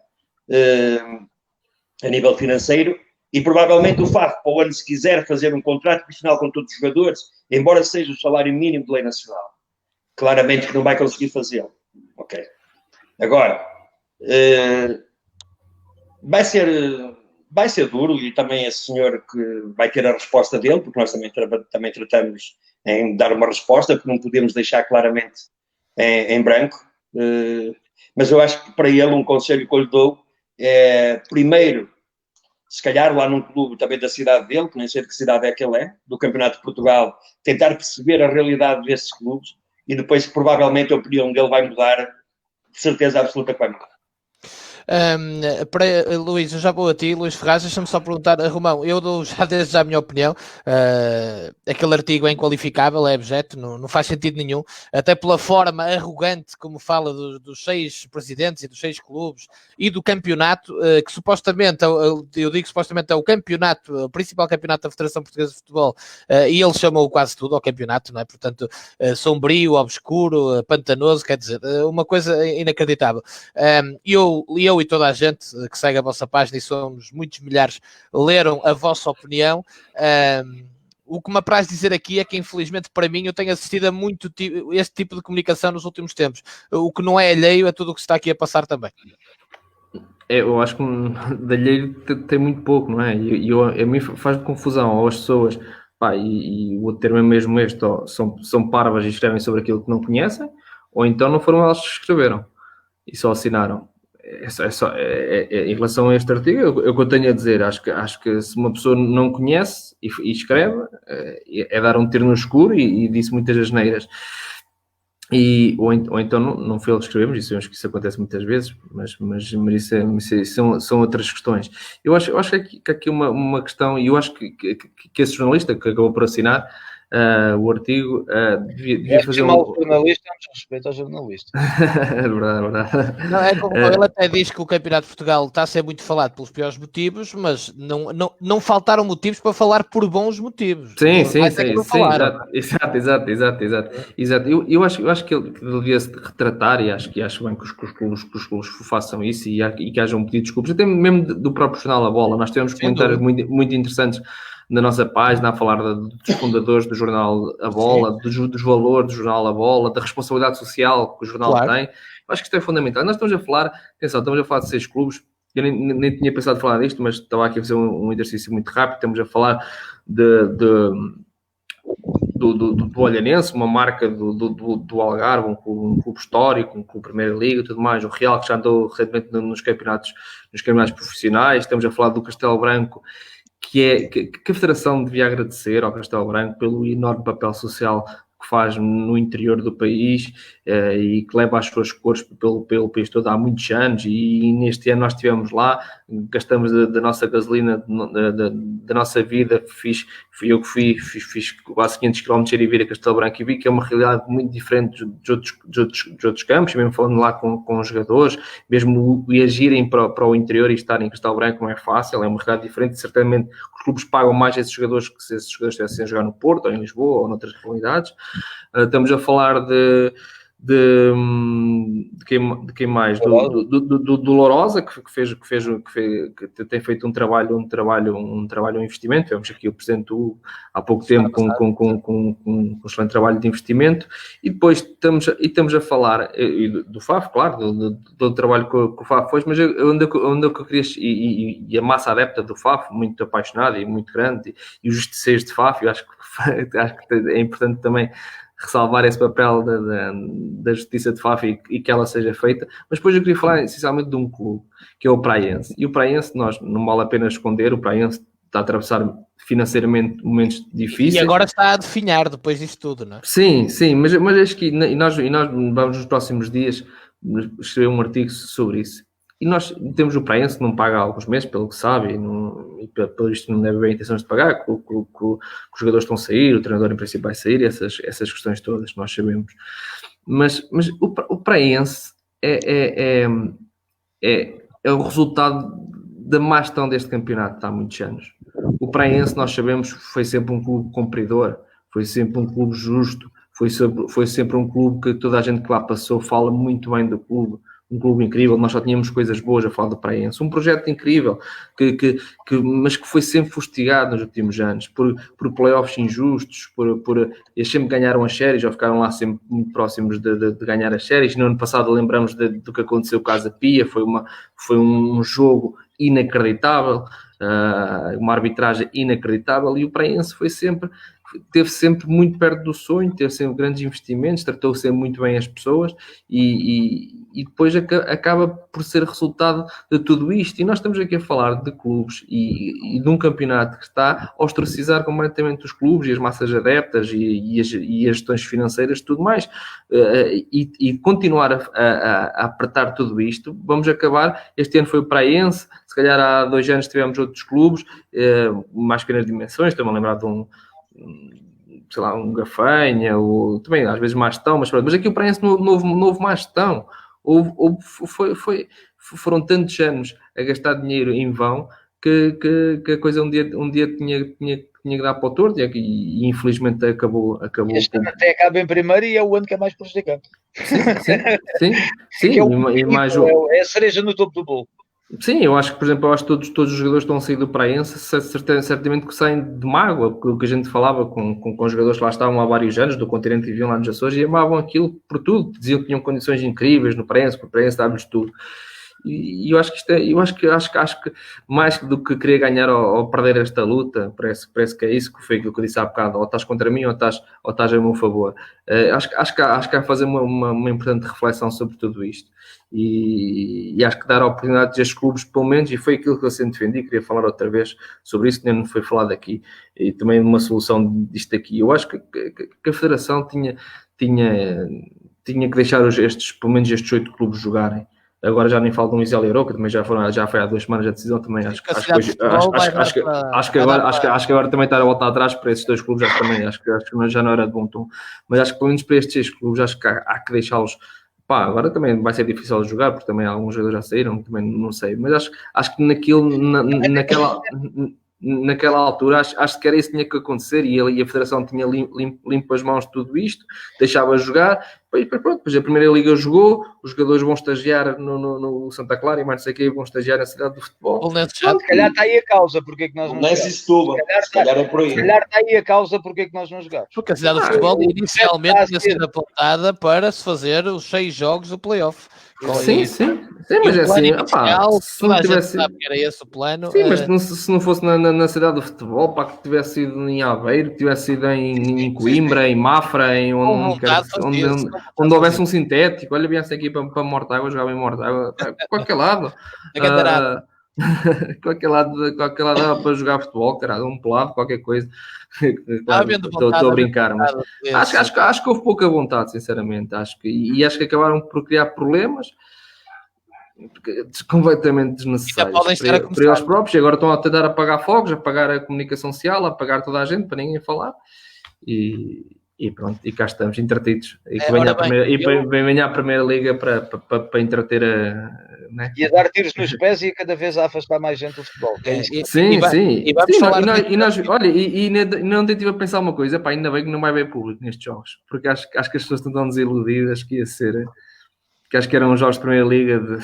Speaker 3: a nível financeiro, e provavelmente o FAF, para o ano, se quiser fazer um contrato profissional com todos os jogadores, embora seja o salário mínimo de Lei Nacional, claramente que não vai conseguir fazê-lo. Ok. Agora, vai ser duro, e também esse senhor que vai ter a resposta dele, porque nós também tratamos em dar uma resposta, porque não podemos deixar claramente em branco. Mas eu acho que para ele um conselho que eu lhe dou é, primeiro, se calhar lá num clube também da cidade dele, que nem sei de que cidade é que ele é, do Campeonato de Portugal, tentar perceber a realidade desses clubes e depois provavelmente a opinião dele vai mudar, de certeza absoluta que vai mudar.
Speaker 1: Para Luís, eu já vou a ti, Luís Ferraz, deixa-me só perguntar, Romão, eu dou já desde já a minha opinião, aquele artigo é inqualificável, é abjeto, não faz sentido nenhum, até pela forma arrogante como fala dos 6 presidentes e dos 6 clubes e do campeonato, que supostamente, eu digo supostamente é o campeonato, o principal campeonato da Federação Portuguesa de Futebol, e ele chamou quase tudo ao campeonato, não é? Portanto, sombrio, obscuro, pantanoso, quer dizer, uma coisa inacreditável. Eu e toda a gente que segue a vossa página, e somos muitos milhares, leram a vossa opinião. O que me apraz dizer aqui é que, infelizmente, para mim, eu tenho assistido a muito este tipo de comunicação nos últimos tempos. O que não é alheio a tudo o que se está aqui a passar também.
Speaker 5: Eu acho que de alheio tem muito pouco, não é? A mim faz confusão ou as pessoas, pá, e o termo é mesmo este, ó, são parvas e escrevem sobre aquilo que não conhecem, ou então não foram elas que escreveram e só assinaram. Em relação a este artigo, o que eu tenho a dizer, acho que se uma pessoa não conhece e escreve, é dar um tiro no escuro e disse muitas asneiras. Ou então não foi ele que escrevemos, isso eu acho que isso acontece muitas vezes, mas isso são outras questões. Eu acho que há aqui uma questão, e eu acho que esse jornalista que acabou por assinar o artigo devia fazer
Speaker 4: um jornalista, temos respeito ao jornalista.
Speaker 5: É verdade.
Speaker 1: Não, é como ele até diz que o Campeonato de Portugal está a ser muito falado pelos piores motivos, mas não faltaram motivos para falar por bons motivos.
Speaker 5: Sim, exato. Eu acho que ele devia se retratar, e acho bem que os clubes façam isso e que haja um pedido de desculpas, até mesmo do próprio jornal A Bola. Nós tivemos comentários muito interessantes na nossa página a falar dos fundadores do jornal A Bola, dos valores do jornal A Bola, da responsabilidade social que o jornal tem. Eu acho que isto é fundamental. Nós estamos a falar de 6 clubes. Eu nem tinha pensado em falar disto, mas estava aqui a fazer um exercício muito rápido. Estamos a falar do Olhanense, uma marca do Algarve, um clube histórico, um clube Primeira Liga e tudo mais. O Real, que já andou recentemente nos campeonatos profissionais. Estamos a falar do Castelo Branco, que a Federação devia agradecer ao Castelo Branco pelo enorme papel social que faz no interior do país e que leva as suas cores pelo país todo há muitos anos, e neste ano nós estivemos lá, gastamos da nossa gasolina, da nossa vida, fiz quase 500 km ir e vir a Castelo Branco, e vi que é uma realidade muito diferente de outros campos, mesmo falando lá com os jogadores, mesmo irem para o interior e estarem em Castelo Branco não é fácil, é uma realidade diferente. Certamente os clubes pagam mais esses jogadores que se esses jogadores estivessem a jogar no Porto, ou em Lisboa, ou noutras realidades. Estamos a falar de quem mais? Do Lourosa, que tem feito um investimento. Tivemos aqui o Presidente há pouco tempo com um excelente trabalho de investimento, e depois estamos a falar do FAF, claro, do trabalho que o FAF fez, mas onde eu queria, e a massa adepta do FAF, muito apaixonada e muito grande, e os justiceiros de FAF, eu acho que é importante também ressalvar esse papel da justiça de FAF e que ela seja feita. Mas depois eu queria falar essencialmente de um clube, que é o Praense. E o Praense, nós não vale a pena esconder, o Praense está a atravessar financeiramente momentos difíceis.
Speaker 1: E agora está a definhar depois disto tudo, não é?
Speaker 5: Sim, mas acho que nós vamos nos próximos dias escrever um artigo sobre isso. E nós temos o Praense que não paga há alguns meses, pelo que sabe, e pelo visto não deve haver intenções de pagar, que os jogadores estão a sair, o treinador em princípio vai sair, essas questões todas nós sabemos. Mas o Praense é o resultado da má gestão deste campeonato há muitos anos. O Praense, nós sabemos, foi sempre um clube cumpridor, foi sempre um clube justo, foi sempre um clube que toda a gente que lá passou fala muito bem do clube. Um clube incrível, nós só tínhamos coisas boas a falar do Praense. Um projeto incrível, mas que foi sempre fustigado nos últimos anos, por playoffs injustos, eles sempre ganharam as séries, ou ficaram lá sempre muito próximos de ganhar as séries. No ano passado lembramos do que aconteceu com a Casa Pia, foi um jogo inacreditável, uma arbitragem inacreditável, e o Praense esteve sempre muito perto do sonho, teve sempre grandes investimentos, tratou sempre muito bem as pessoas, e depois acaba por ser resultado de tudo isto. E nós estamos aqui a falar de clubes e de um campeonato que está a ostracizar completamente os clubes e as massas adeptas e as gestões financeiras, tudo mais, e continuar a apertar tudo isto. Vamos acabar, este ano foi o Praense, se calhar há 2 anos tivemos outros clubes, mais pequenas dimensões, estou-me a lembrar de um Gafanha, ou também às vezes má gestão, mas aqui o Praense novo má gestão. Foram tantos anos a gastar dinheiro em vão que a coisa um dia tinha que dar para o torto, e infelizmente acabou.
Speaker 6: Este ano até acaba em primeiro e é o ano que é mais prejudicado.
Speaker 5: Sim, e mais
Speaker 6: é a cereja no topo do bolo.
Speaker 5: Sim, eu acho que, por exemplo, todos os jogadores que estão a sair do Praense certamente que saem de mágoa, porque o que a gente falava com os jogadores que lá estavam há vários anos, do continente, e viviam lá nos Açores, e amavam aquilo por tudo, diziam que tinham condições incríveis no Praense, porque o Praense dava-lhes tudo. E eu acho que acho que mais do que querer ganhar ou perder esta luta, parece que é isso, que foi aquilo que eu disse há bocado: ou estás contra mim ou estás a meu favor. Acho que há a fazer uma importante reflexão sobre tudo isto, e acho que dar a oportunidade a estes clubes, pelo menos, e foi aquilo que eu sempre defendi, queria falar outra vez sobre isso, nem não foi falado aqui, e também uma solução disto aqui. Eu acho que a Federação tinha que deixar pelo menos estes 8 clubes jogarem. Agora já nem falo de um Isel e Aroca, também já foi há 2 semanas a decisão, também acho que agora também estar a voltar atrás para esses 2 clubes, acho que já não era de bom tom, mas acho que pelo menos para estes 6 clubes acho que há que deixá-los. Agora também vai ser difícil de jogar, porque também alguns jogadores já saíram, também não sei, mas acho que naquela altura, acho que era isso que tinha que acontecer, e a Federação tinha limpo as mãos de tudo isto, deixava jogar, depois a Primeira Liga jogou, os jogadores vão estagiar no Santa Clara e mais não sei o que, vão estagiar na cidade do futebol.
Speaker 6: Se calhar está aí a causa porque é que nós não jogamos.
Speaker 3: Se calhar é por aí.
Speaker 6: Se calhar está aí a causa porque é que nós não jogamos.
Speaker 1: Porque a cidade do futebol inicialmente tinha sido apontada para se fazer os 6 jogos do play-off.
Speaker 5: Sim, mas é assim,
Speaker 1: se não tivesse... sabe que era esse o plano.
Speaker 5: Sim, mas se não fosse na cidade do futebol, que tivesse sido em Aveiro, que tivesse sido em Coimbra, em Mafra, em onde houvesse um sintético, olha, viesse aqui para Mortágua, jogava em Mortágua, para qualquer lado. Qualquer lado dava para jogar futebol, caralho, um pelado, qualquer coisa. Claro, estou a brincar, mas acho que houve pouca vontade, sinceramente. Acho que acabaram por criar problemas completamente desnecessários para eles próprios. E agora estão a tentar apagar fogos, apagar a comunicação social, apagar toda a gente para ninguém falar. E pronto, e cá estamos, entretidos. E que venha a Primeira Liga para entreter né?
Speaker 6: E a dar tiros nos pés e cada vez a afastar mais gente do futebol.
Speaker 5: Sim. E vamos falar olha, não estive a pensar uma coisa, pá, ainda bem que não vai haver público nestes jogos, porque acho que as pessoas estão tão desiludidas que ia ser, que acho que eram jogos de Primeira Liga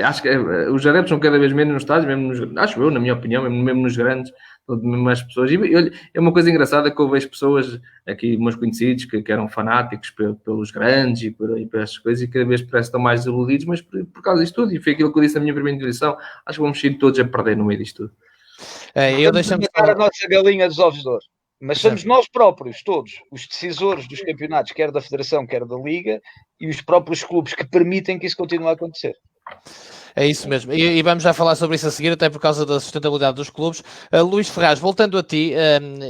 Speaker 5: acho que os adeptos são cada vez menos nos estádios, mesmo acho eu, na minha opinião, mesmo nos grandes, mais pessoas. E olha, é uma coisa engraçada que eu vejo pessoas aqui, meus conhecidos, que eram fanáticos pelos grandes e por essas coisas, e cada vez parece que estão mais desiludidos, mas por causa disto tudo, e foi aquilo que eu disse na minha primeira intervenção, acho que vamos sair todos a perder no meio disto tudo.
Speaker 6: Eu deixo-me a nossa galinha dos ovos de ouro. Mas somos nós próprios, todos, os decisores dos campeonatos, quer da Federação, quer da Liga, e os próprios clubes que permitem que isso continue a acontecer.
Speaker 1: É isso mesmo, e vamos já falar sobre isso a seguir, até por causa da sustentabilidade dos clubes. Luís Ferraz, voltando a ti,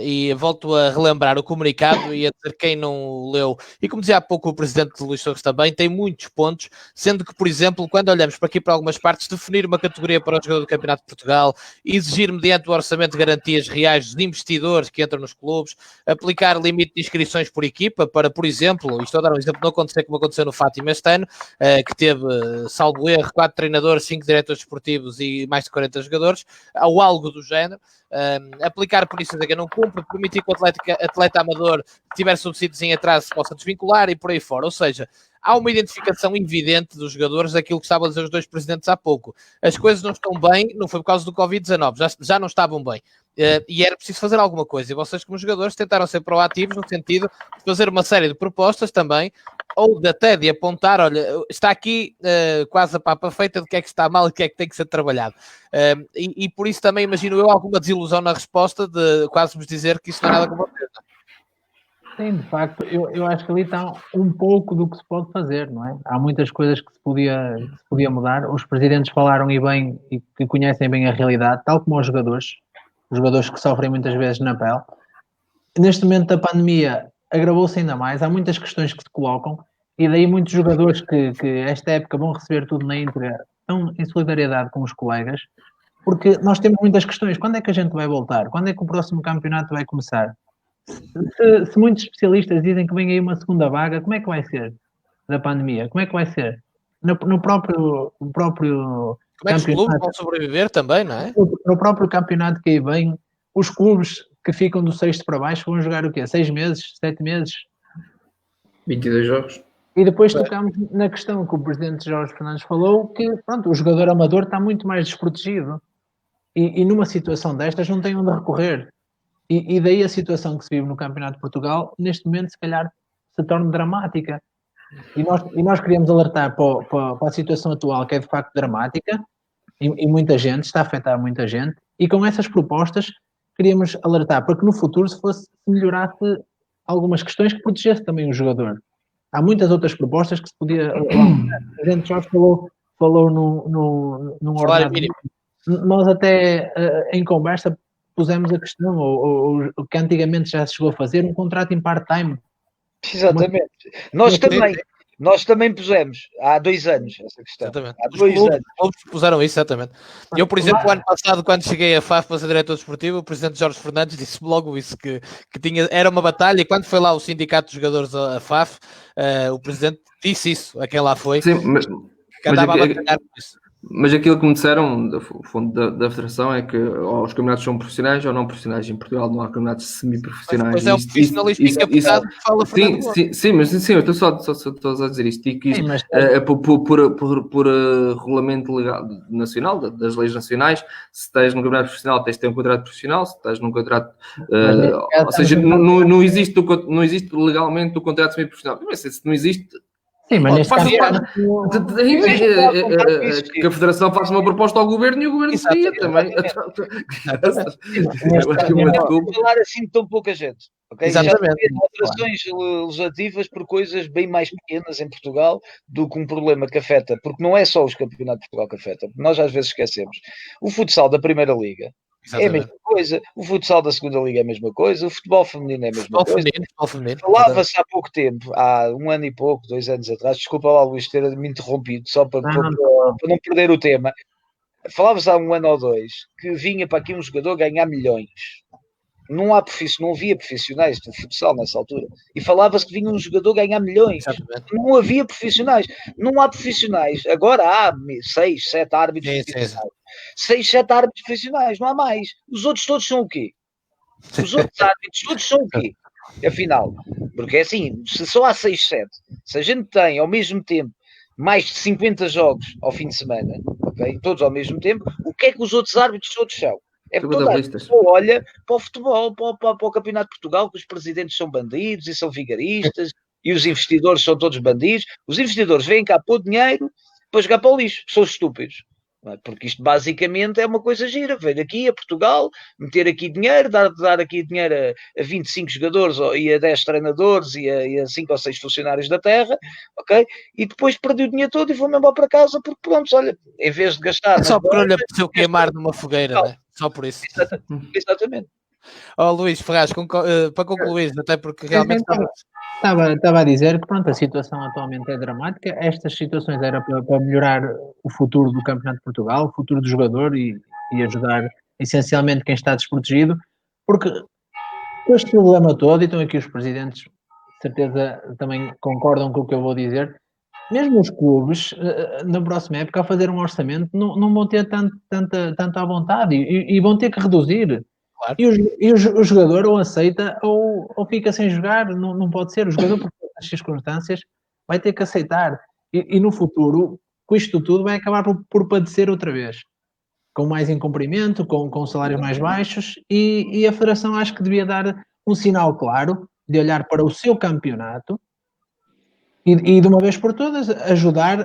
Speaker 1: e volto a relembrar o comunicado e a dizer quem não leu, e como dizia há pouco o presidente Luís Torres também, tem muitos pontos, sendo que, por exemplo, quando olhamos para aqui para algumas partes, definir uma categoria para o jogador do Campeonato de Portugal, exigir mediante o orçamento garantias reais dos investidores que entram nos clubes, aplicar limite de inscrições por equipa para, por exemplo, e estou a dar um exemplo, não acontecer como aconteceu no Fátima este ano, que teve, salvo erro, 4 treinadores, 5 diretores desportivos e mais de 40 jogadores, ou algo do género, aplicar punições a quem não cumpre, permitir que o atleta amador que tiver subsídios em atraso se possa desvincular e por aí fora. Ou seja, há uma identificação evidente dos jogadores daquilo que estavam a dizer os dois presidentes há pouco. As coisas não estão bem, não foi por causa do Covid-19, já não estavam bem. E era preciso fazer alguma coisa. E vocês, como jogadores, tentaram ser proativos no sentido de fazer uma série de propostas também, ou até de apontar, olha, está aqui quase a papa feita do que é que está mal e o que é que tem que ser trabalhado. E por isso também imagino eu alguma desilusão na resposta de quase vos dizer que isso não é nada com vocês.
Speaker 2: Sim, de facto, eu acho que ali está um pouco do que se pode fazer, não é? Há muitas coisas que se podia mudar. Os presidentes falaram e bem, e que conhecem bem a realidade, tal como os jogadores que sofrem muitas vezes na pele. Neste momento da pandemia agravou-se ainda mais, há muitas questões que se colocam, e daí muitos jogadores que esta época vão receber tudo na íntegra, estão em solidariedade com os colegas, porque nós temos muitas questões. Quando é que a gente vai voltar? Quando é que o próximo campeonato vai começar? Se muitos especialistas dizem que vem aí uma segunda vaga, como é que vai ser da pandemia? Como é que vai ser? No próprio
Speaker 1: como é que os clubes vão sobreviver também, não é?
Speaker 2: No próprio campeonato que aí vem, os clubes que ficam do 6º para baixo vão jogar o quê? 6 meses? 7 meses?
Speaker 5: 22 jogos.
Speaker 2: E depois tocamos na questão que o presidente Jorge Fernandes falou, que pronto, o jogador amador está muito mais desprotegido. E numa situação destas não tem onde recorrer. E daí a situação que se vive no Campeonato de Portugal, neste momento, se calhar, se torna dramática. E nós queríamos alertar para a situação atual, que é de facto dramática, e muita gente, está a afetar muita gente, e com essas propostas queríamos alertar para que no futuro se melhorasse algumas questões que protegesse também o jogador. Há muitas outras propostas que se podia... A gente já falou num ordenado. Nós até em conversa pusemos a questão, ou que antigamente já se chegou a fazer, um contrato em part-time.
Speaker 6: Exatamente. Nós também pusemos há 2 anos essa questão.
Speaker 1: Exatamente.
Speaker 6: Há 2 anos.
Speaker 1: Os clubes puseram isso, exatamente. Eu, por exemplo, o ano passado, quando cheguei a FAF para ser diretor desportivo, o presidente Jorge Fernandes disse logo isso, que era uma batalha, e quando foi lá o sindicato de jogadores a FAF, o presidente disse isso a quem lá foi.
Speaker 5: Sim,
Speaker 1: que andava a batalhar por isso.
Speaker 5: Mas aquilo que me disseram da Federação é que ou os campeonatos são profissionais ou não profissionais. Em Portugal não há campeonatos semi-profissionais.
Speaker 1: Pois é, o profissionalismo encapotado que fala Fernando.
Speaker 5: Sim, eu estou só a dizer isto. E que por regulamento legal nacional, das leis nacionais, se estás num campeonato profissional tens de ter um contrato profissional, se estás num contrato... ou seja, não existe legalmente o contrato semi-profissional. Mas se não existe...
Speaker 2: Sim, mas neste
Speaker 5: Faça
Speaker 2: campeonato...
Speaker 5: que a Federação faça uma proposta ao Governo e o Governo seria também. Eu acho que é uma desculpa.
Speaker 6: Falar assim de tão pouca gente. Okay?
Speaker 1: Exatamente.
Speaker 6: Já alterações legislativas por coisas bem mais pequenas em Portugal do que um problema que afeta, porque não é só os campeonatos de Portugal que afeta, nós às vezes esquecemos. O futsal da Primeira Liga é a mesma coisa, o futsal da Segunda Liga é a mesma coisa, o futebol feminino é a mesma coisa.
Speaker 1: Feminino.
Speaker 6: Falava-se há pouco tempo, há 1 ano e pouco, 2 anos atrás, desculpa lá, Luís, ter me interrompido, só para não perder o tema. Falava-se há 1 ano ou 2 que vinha para aqui um jogador ganhar milhões. Não havia profissionais do futsal nessa altura. E falava-se que vinha um jogador ganhar milhões.
Speaker 1: Exatamente.
Speaker 6: Não havia profissionais. Não há profissionais. Agora há 6, 7 árbitros profissionais. 6, 7 árbitros profissionais. Não há mais. Os outros todos são o quê? Os outros árbitros todos são o quê? Afinal. Porque é assim, se só há 6, 7, se a gente tem ao mesmo tempo mais de 50 jogos ao fim de semana, okay? Todos ao mesmo tempo, o que é que os outros árbitros todos são? É porque toda a gente olha para o futebol, para o Campeonato de Portugal, que os presidentes são bandidos e são vigaristas, e os investidores são todos bandidos. Os investidores vêm cá pôr dinheiro para jogar para o lixo, são estúpidos. Porque isto basicamente é uma coisa gira, vir aqui a Portugal, meter aqui dinheiro, dar aqui dinheiro a 25 jogadores e a 10 treinadores e a 5 ou 6 funcionários da terra, ok? E depois perdi o dinheiro todo e vou-me embora para casa porque pronto, olha, em vez de gastar...
Speaker 1: Só porque não lhe apeteceu queimar numa fogueira, né? Só por isso.
Speaker 6: Exatamente.
Speaker 1: Luís Ferraz, para concluir, até porque realmente...
Speaker 2: Estava a dizer que pronto, a situação atualmente é dramática. Estas situações eram para melhorar o futuro do Campeonato de Portugal, o futuro do jogador e ajudar essencialmente quem está desprotegido, porque com este problema todo, e estão aqui os presidentes, de certeza também concordam com o que eu vou dizer, mesmo os clubes, na próxima época, a fazer um orçamento, não vão ter tanto à vontade e vão ter que reduzir. Claro. E o jogador ou aceita ou fica sem jogar, não pode ser. O jogador, por as circunstâncias, vai ter que aceitar. E no futuro, com isto tudo, vai acabar por padecer outra vez. Com mais incumprimento, com salários mais baixos. E a Federação acho que devia dar um sinal claro de olhar para o seu campeonato e de uma vez por todas ajudar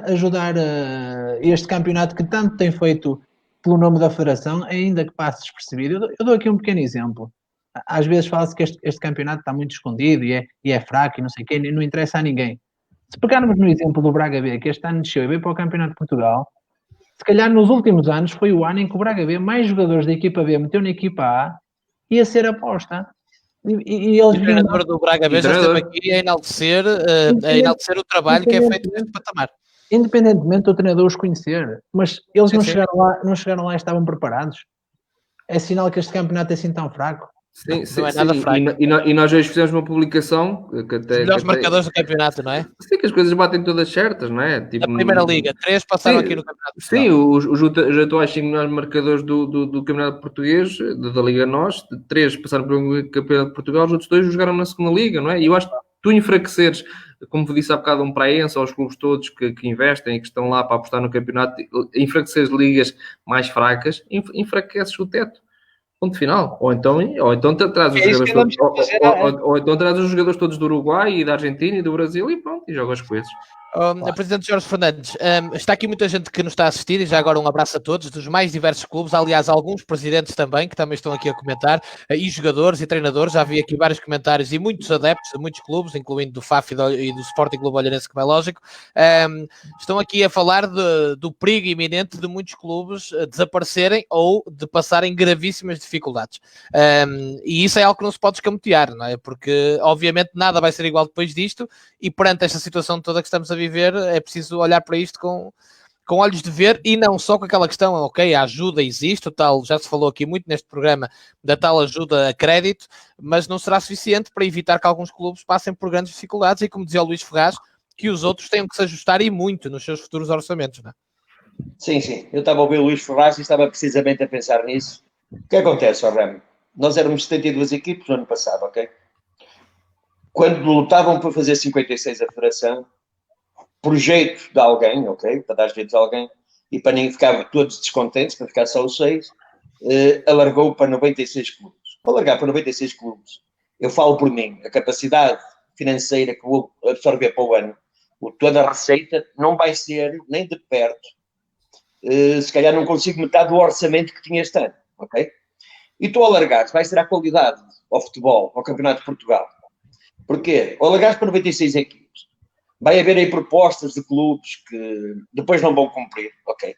Speaker 2: este campeonato que tanto tem feito pelo nome da Federação, ainda que passe despercebido. Eu dou aqui um pequeno exemplo. Às vezes fala-se que este campeonato está muito escondido e é fraco e não sei o quê, não interessa a ninguém. Se pegarmos no exemplo do Braga B, que este ano desceu e veio para o Campeonato de Portugal, se calhar nos últimos anos foi o ano em que o Braga B, mais jogadores da equipa B meteu na equipa A, ia ser aposta. E eles
Speaker 1: o treinador do Braga B já esteve aqui a enaltecer o trabalho que é feito neste patamar.
Speaker 2: Independentemente do treinador os conhecer, mas eles não chegaram lá e estavam preparados. É sinal que este campeonato é assim tão fraco.
Speaker 5: Sim, não é nada fraco. E nós hoje fizemos uma publicação que até...
Speaker 1: Os marcadores do campeonato, não é?
Speaker 5: Sim, que as coisas batem todas certas, não é?
Speaker 1: Tipo, na Primeira Liga, 3 passaram aqui no campeonato.
Speaker 5: Sim, os atuais 5 melhores marcadores do campeonato português, da Liga Nós, 3 passaram pelo campeonato de Portugal, os outros 2 jogaram na Segunda Liga, não é? E eu acho que tu enfraqueceres, como disse há bocado, um Praense, aos clubes todos que investem e que estão lá para apostar no campeonato, enfraqueceres ligas mais fracas, enfraqueces o teto. Ponto final. Ou então traz os jogadores todos, ou então traz os jogadores todos do Uruguai e da Argentina e do Brasil e pronto, e jogas com esses.
Speaker 1: Presidente Jorge Fernandes, está aqui muita gente que nos está a assistir e já agora um abraço a todos, dos mais diversos clubes, aliás alguns presidentes também, que também estão aqui a comentar, e jogadores e treinadores, já vi aqui vários comentários e muitos adeptos de muitos clubes, incluindo do FAF e do Sporting Clube Olhanense, como é lógico, estão aqui a falar do perigo iminente de muitos clubes desaparecerem ou de passarem gravíssimas dificuldades, e isso é algo que não se pode escamotear, não é? Porque obviamente nada vai ser igual depois disto, e perante esta situação toda que estamos a viver, é preciso olhar para isto com olhos de ver e não só com aquela questão, ok, a ajuda existe, o tal, já se falou aqui muito neste programa da tal ajuda a crédito, mas não será suficiente para evitar que alguns clubes passem por grandes dificuldades e, como dizia o Luís Ferraz, que os outros tenham que se ajustar e muito nos seus futuros orçamentos, não é?
Speaker 3: Sim, eu estava a ouvir o Luís Ferraz e estava precisamente a pensar nisso. O que acontece, Ramo? Nós éramos 72 equipes no ano passado, ok? Quando lutavam para fazer 56 a federação, por jeito de alguém, ok? Para dar jeito a alguém, e para nem ficar todos descontentes, para ficar só os 6, alargou para 96 clubes. Para alargar para 96 clubes, eu falo por mim, a capacidade financeira que vou absorver para o ano, toda a receita não vai ser nem de perto, se calhar não consigo metade do orçamento que tinha este ano, ok? E tu, alargares, vai ser a qualidade ao futebol, ao Campeonato de Portugal. Porquê? Alargares para 96 equipes. Vai haver aí propostas de clubes que depois não vão cumprir, ok?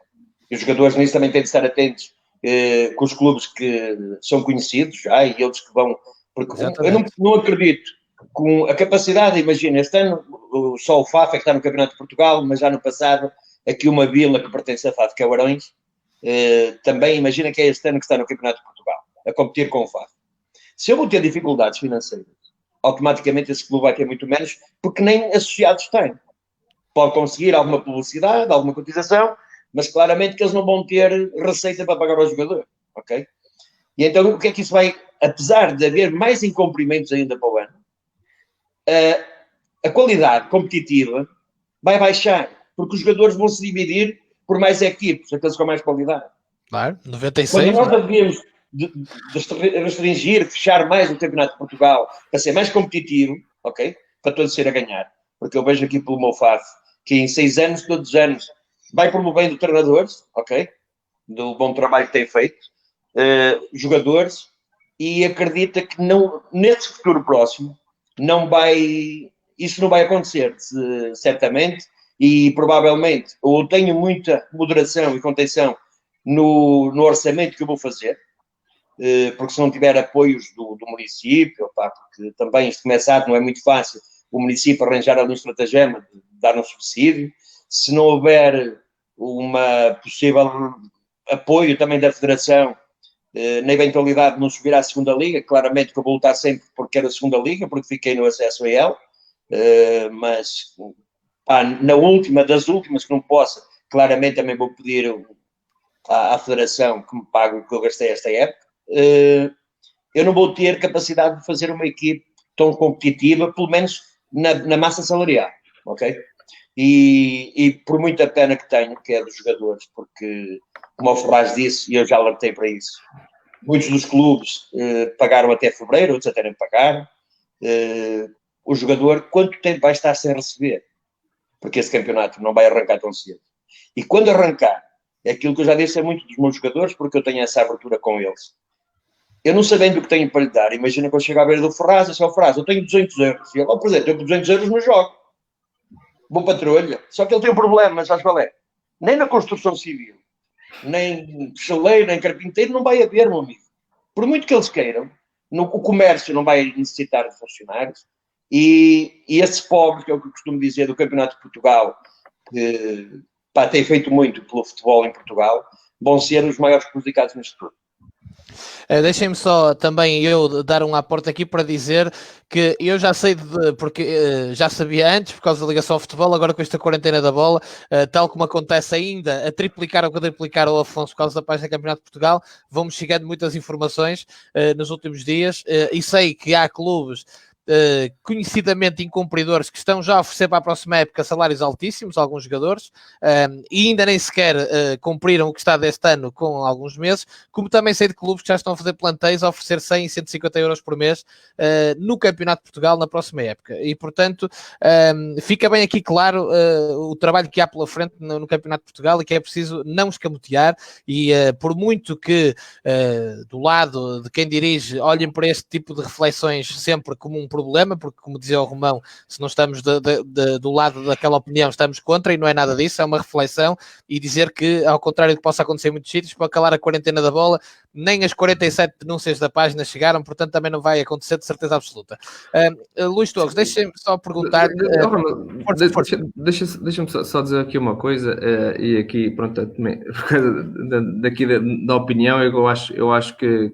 Speaker 3: E os jogadores nisso também têm de estar atentos com os clubes que são conhecidos já e eles que vão... Porque eu não acredito com a capacidade, imagina, este ano só o FAF é que está no Campeonato de Portugal, mas já no passado aqui uma vila que pertence a FAF, que é o Arões, também imagina que é este ano que está no Campeonato de Portugal, a competir com o FAF. Se eu vou ter dificuldades financeiras, automaticamente esse clube vai ter muito menos, porque nem associados têm. Pode conseguir alguma publicidade, alguma cotização, mas claramente que eles não vão ter receita para pagar ao jogador, ok? E então o que é que isso vai, apesar de haver mais incumprimentos ainda para o ano, a qualidade competitiva vai baixar, porque os jogadores vão se dividir por mais equipes, aqueles com mais qualidade.
Speaker 1: Claro, 96.
Speaker 3: Quando nós devíamos restringir, fechar mais o Campeonato de Portugal para ser mais competitivo, ok? Para todos ser a ganhar. Porque eu vejo aqui pelo meu FAF que em 6 anos, todos os anos, vai promovendo treinadores, ok? Do bom trabalho que tem feito, jogadores, e acredita que não, nesse futuro próximo, isso não vai acontecer, certamente, e provavelmente, ou tenho muita moderação e contenção no orçamento que eu vou fazer, porque se não tiver apoios do município, porque também isto começar não é muito fácil, o município arranjar ali um estratagema de dar um subsídio, se não houver uma possível apoio também da Federação, na eventualidade de não subir à segunda Liga, claramente que eu vou lutar sempre porque era a segunda Liga, porque fiquei no acesso a ela, mas na última das últimas que não possa, claramente também vou pedir à Federação que me pague o que eu gastei esta época. Eu não vou ter capacidade de fazer uma equipe tão competitiva, pelo menos na massa salarial, ok? E por muita pena que tenho, que é dos jogadores, porque, como o Ferraz disse, e eu já alertei para isso, muitos dos clubes pagaram até fevereiro, outros até nem pagaram. O jogador, quanto tempo vai estar sem receber? Porque esse campeonato não vai arrancar tão cedo. E quando arrancar, é aquilo que eu já disse a muitos dos meus jogadores, porque eu tenho essa abertura com eles. Eu não sabendo o que tenho para lhe dar, imagina que eu chego à beira do Ferraz, assim, Ferraz, eu tenho 200 euros. E ele, por exemplo, eu com 200 euros não jogo. Vou patrulha. Só que ele tem um problema, sabes qual é? Nem na construção civil, nem chaleiro, nem carpinteiro, não vai haver, meu amigo. Por muito que eles queiram, o comércio não vai necessitar de funcionários, e esses pobres, que é o que eu costumo dizer, do Campeonato de Portugal, que tem feito muito pelo futebol em Portugal, vão ser os maiores prejudicados nisto tudo.
Speaker 1: Deixem-me só também eu dar um aporte aqui para dizer que eu já sei, porque já sabia antes, por causa da ligação ao futebol, agora com esta quarentena da bola, tal como acontece ainda a triplicar ou quadriplicar o Afonso por causa da página do Campeonato de Portugal, vão-me chegando muitas informações nos últimos dias, e sei que há clubes conhecidamente incumpridores que estão já a oferecer para a próxima época salários altíssimos, alguns jogadores, e ainda nem sequer cumpriram o que está deste ano com alguns meses, como também sei de clubes que já estão a fazer plantéis a oferecer 100 e 150 euros por mês no Campeonato de Portugal na próxima época. E, portanto, fica bem aqui claro o trabalho que há pela frente no Campeonato de Portugal e que é preciso não escamotear e por muito que do lado de quem dirige olhem para este tipo de reflexões sempre como um problema, porque, como dizia o Romão, se não estamos do lado daquela opinião, estamos contra, e não é nada disso, é uma reflexão, e dizer que, ao contrário do que possa acontecer em muitos sítios, para calar a quarentena da bola, nem as 47 denúncias da página chegaram, portanto também não vai acontecer de certeza absoluta. Luís Torres, deixem-me só perguntar...
Speaker 5: Deixa-me só dizer aqui uma coisa, e aqui, pronto, também, por causa daqui da opinião, eu acho que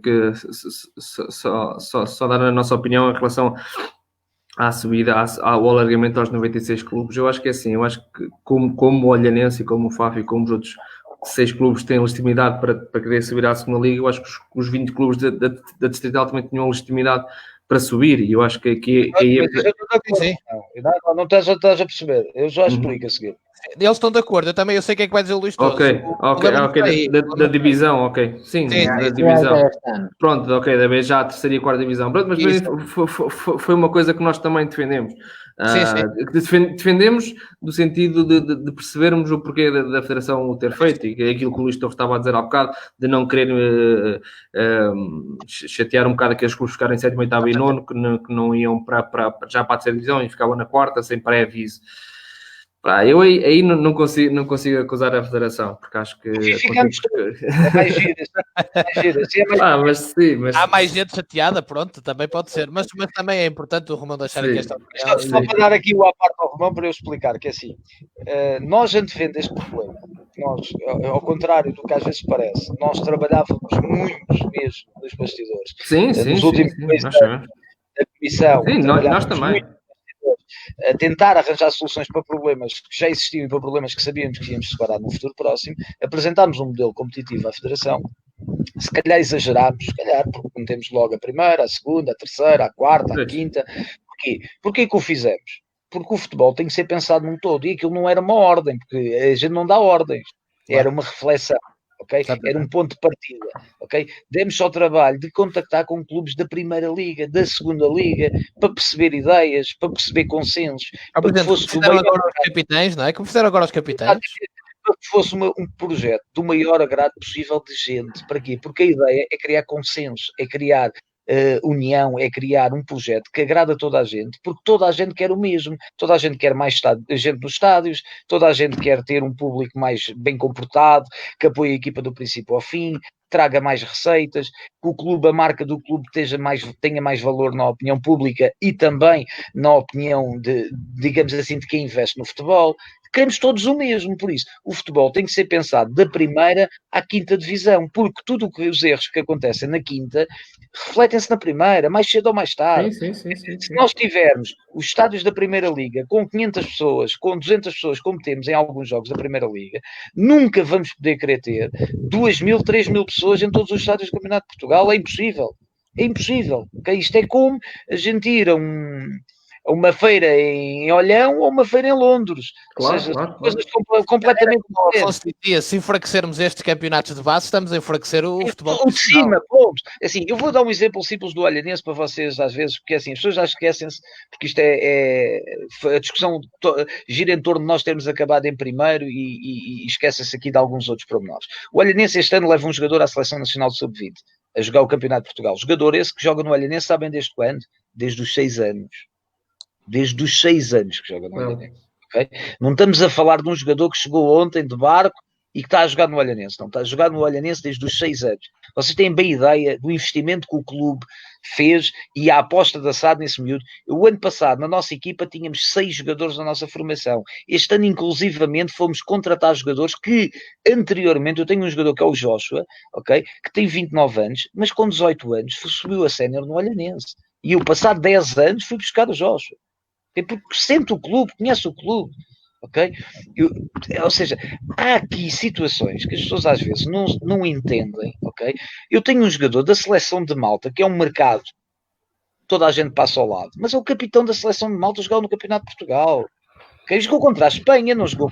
Speaker 5: só dar a nossa opinião em relação à subida, ao alargamento aos 96 clubes. Eu acho que é assim, eu acho que como o Olhanense, como o FAF e como os outros 6 clubes têm legitimidade para querer subir à segunda liga, eu acho que os 20 clubes da Distrital também tinham legitimidade para subir, e eu acho que aqui...
Speaker 6: Não estás a perceber, eu já explico a seguir.
Speaker 1: eles estão de acordo, eu sei quem é que vai dizer o Luís Torres.
Speaker 5: Da divisão, ok. Sim, da divisão. Pronto, ok, da vez já a terceira e a quarta divisão. Pronto, mas foi uma coisa que nós também defendemos. Defendemos no sentido de percebermos o porquê da Federação o ter feito, e aquilo que o Luís Torres estava a dizer há bocado, de não querer chatear um bocado aqueles clubes ficarem em 7º, 8º e 9º, que não iam já para a terceira divisão e ficavam na quarta sem pré-aviso. Eu aí não consigo acusar a Federação, porque acho que...
Speaker 6: Ficamos é mais gira.
Speaker 1: Há mais gente chateada, pronto, também pode ser, mas também é importante o Romão deixar aqui esta opinião.
Speaker 6: Só para dar aqui o à parte ao Romão, para eu explicar, que é assim, nós antefendemos este problema. Nós, ao contrário do que às vezes parece, nós trabalhávamos muito mesmo nos bastidores. Nos últimos meses da comissão.
Speaker 5: Sim, nós também.
Speaker 6: A tentar arranjar soluções para problemas que já existiam e para problemas que sabíamos que íamos separar no futuro próximo, apresentámos um modelo competitivo à Federação. Se calhar exagerámos, porque metemos logo a primeira, a segunda, a terceira, a quarta, a quinta. Porquê? Porquê que o fizemos? Porque o futebol tem que ser pensado num todo, e aquilo não era uma ordem, porque a gente não dá ordens, era uma reflexão. Okay? Era um ponto de partida, ok? Demos só o trabalho de contactar com clubes da Primeira Liga, da Segunda Liga, para perceber ideias, para perceber consensos.
Speaker 1: Para que fosse fizeram agora os capitães, não é? Como fizeram agora os capitães.
Speaker 6: Para que fosse um projeto do maior agrado possível de gente. Para quê? Porque a ideia é criar consenso, é criar união, é criar um projeto que agrada a toda a gente, porque toda a gente quer o mesmo, toda a gente quer mais gente nos estádios, toda a gente quer ter um público mais bem comportado, que apoie a equipa do princípio ao fim, traga mais receitas, que o clube, a marca do clube tenha mais valor na opinião pública e também na opinião digamos assim, de quem investe no futebol. Queremos todos o mesmo, por isso o futebol tem que ser pensado da primeira à quinta divisão, porque tudo os erros que acontecem na quinta refletem-se na primeira, mais cedo ou mais tarde.
Speaker 5: Sim.
Speaker 6: Se nós tivermos os estádios da Primeira Liga com 500 pessoas, com 200 pessoas, como temos em alguns jogos da Primeira Liga, nunca vamos poder querer ter 2.000, 3.000 pessoas em todos os estádios do Campeonato de Portugal. É impossível. É impossível. Okay? Isto é como a gente ir a uma feira em Olhão ou uma feira em Londres.
Speaker 5: Claro,
Speaker 6: ou seja,
Speaker 5: claro.
Speaker 6: Coisas completamente diferentes.
Speaker 1: Se enfraquecermos estes campeonatos de base, estamos a enfraquecer o futebol.
Speaker 6: O de cima, pô. Assim, eu vou dar um exemplo simples do Olhanense para vocês, às vezes, porque assim, as pessoas já esquecem-se, porque isto a discussão gira em torno de nós termos acabado em primeiro e esquecem-se aqui de alguns outros pormenores. O Olhanense este ano leva um jogador à Seleção Nacional de Sub-20 a jogar o Campeonato de Portugal. Jogador esse que joga no Olhanense, sabem desde quando? Desde os 6 anos. Desde os 6 anos que joga no Olhanense. Okay? Não estamos a falar de um jogador que chegou ontem de barco e que está a jogar no Olhanense. Não, está a jogar no Olhanense desde os 6 anos. Vocês têm bem ideia do investimento que o clube fez e a aposta da SAD nesse miúdo. O ano passado, na nossa equipa, tínhamos 6 jogadores na nossa formação. Este ano, inclusivamente, fomos contratar jogadores que, anteriormente, eu tenho um jogador que é o Joshua, okay, que tem 29 anos, mas com 18 anos subiu a sénior no Olhanense. E eu, passado 10 anos, fui buscar o Joshua. Porque sente o clube, conhece o clube, ok? Ou seja, há aqui situações que as pessoas às vezes não entendem, ok? Eu tenho um jogador da Seleção de Malta, que é um mercado, toda a gente passa ao lado, mas é o capitão da Seleção de Malta, jogou no Campeonato de Portugal. Okay? Jogou contra a Espanha, não jogou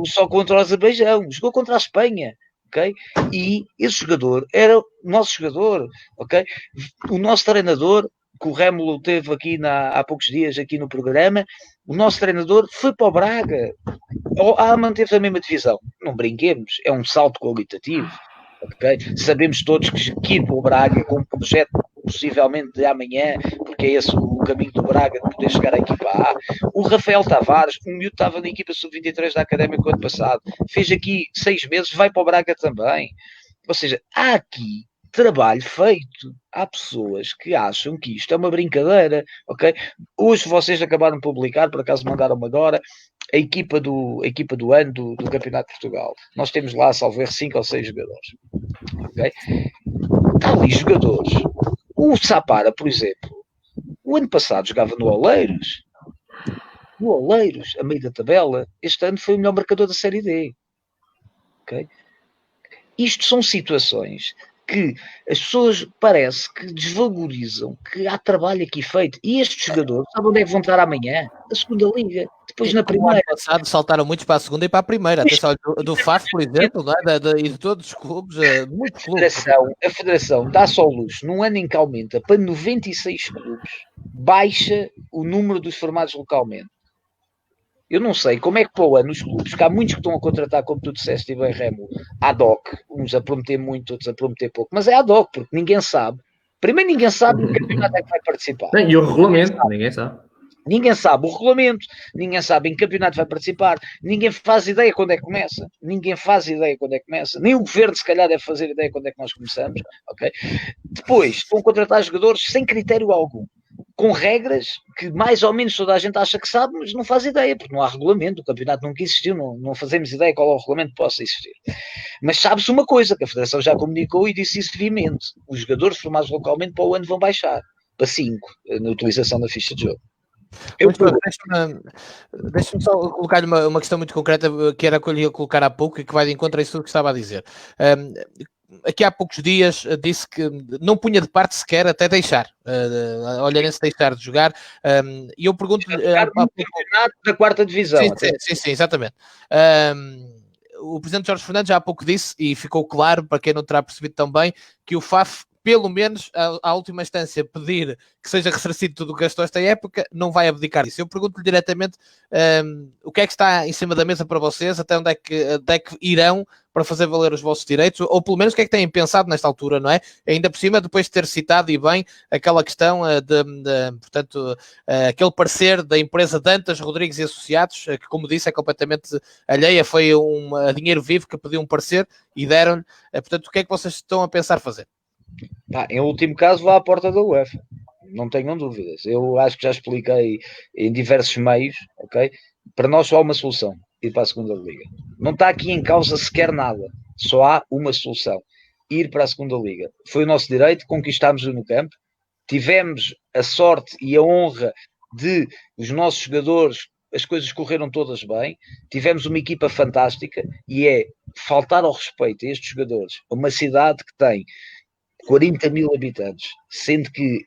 Speaker 6: só contra o Azerbaijão, jogou contra a Espanha. Okay? E esse jogador era o nosso jogador, ok? O nosso treinador, que o Rémulo teve aqui há poucos dias aqui no programa, o nosso treinador foi para o Braga. Manteve a mesma divisão. Não brinquemos, é um salto qualitativo. Okay? Sabemos todos que ir para o Braga com um projeto possivelmente de amanhã, porque é esse o caminho do Braga de poder chegar à equipa A. O Rafael Tavares, um miúdo estava na equipa sub-23 da Académica o ano passado, fez aqui 6 meses, vai para o Braga também. Ou seja, há aqui trabalho feito. Há pessoas que acham que isto é uma brincadeira, ok? Hoje vocês acabaram de publicar, por acaso mandaram-me agora, a equipa do ano do Campeonato de Portugal. Nós temos lá, salvo erro, 5 ou 6 jogadores. Ok? Há ali jogadores. O Sapara, por exemplo, o ano passado jogava no Oleiros. No Oleiros, a meio da tabela. Este ano foi o melhor marcador da Série D. Ok? Isto são situações que as pessoas parece que desvalorizam que há trabalho aqui feito. E estes jogadores, sabe onde é que vão estar amanhã? Na segunda liga, depois na
Speaker 1: Como
Speaker 6: primeira.
Speaker 1: ano passado saltaram muitos para a segunda e para a primeira. Atenção, do FAF, por exemplo, não é? E de todos os clubes, muitos clubes.
Speaker 6: A Federação dá-se ao luxo, num ano em que aumenta para 96 clubes, baixa o número dos formados localmente. Eu não sei como é que para o ano os clubes, que há muitos que estão a contratar, como tu disseste, e bem, Remo, ad hoc, uns a prometer muito, outros a prometer pouco, mas é ad hoc, porque ninguém sabe. Primeiro, ninguém sabe no campeonato é que vai participar.
Speaker 5: E o regulamento, ninguém sabe.
Speaker 6: Ninguém sabe o regulamento, ninguém sabe em que campeonato vai participar, ninguém faz ideia quando é que começa, ninguém faz ideia quando é que começa, nem o governo se calhar deve fazer ideia quando é que nós começamos, ok? Depois, estão a contratar jogadores sem critério algum, com regras que mais ou menos toda a gente acha que sabe, mas não faz ideia, porque não há regulamento, o campeonato nunca existiu, não fazemos ideia qual é o regulamento que possa existir. Mas sabe-se uma coisa, que a Federação já comunicou e disse isso veemente, os jogadores formados localmente para o ano vão baixar, para 5, na utilização da ficha de jogo.
Speaker 1: Deixa-me só colocar-lhe uma questão muito concreta, que era que eu lhe ia colocar há pouco e que vai de encontro a isso que estava a dizer. Aqui há poucos dias disse que não punha de parte sequer até deixar, Olhanense deixar de jogar, e eu pergunto-lhe...
Speaker 6: campeonato da quarta divisão.
Speaker 1: Sim, exatamente. O presidente Jorge Fernandes já há pouco disse, e ficou claro, para quem não terá percebido tão bem, que o FAF, pelo menos, à última instância, pedir que seja ressarcido tudo o que gastou esta época, não vai abdicar disso. Eu pergunto-lhe diretamente o que é que está em cima da mesa para vocês, até onde é que irão para fazer valer os vossos direitos, ou pelo menos o que é que têm pensado nesta altura, não é? Ainda por cima, depois de ter citado e bem aquela questão portanto, aquele parecer da empresa Dantas, Rodrigues e Associados, que, como disse, é completamente alheia, foi dinheiro vivo que pediu um parecer e deram-lhe. Portanto, o que é que vocês estão a pensar fazer?
Speaker 6: Em último caso, vá à porta da UEFA. Não tenham dúvidas. Eu acho que já expliquei em diversos meios, ok? Para nós só há uma solução, ir para a segunda liga. Não está aqui em causa sequer nada. Só há uma solução, ir para a segunda liga. Foi o nosso direito, conquistámos-o no campo. Tivemos a sorte e a honra de os nossos jogadores, as coisas correram todas bem. Tivemos uma equipa fantástica e é faltar ao respeito a estes jogadores, a uma cidade que tem 40 mil habitantes, sendo que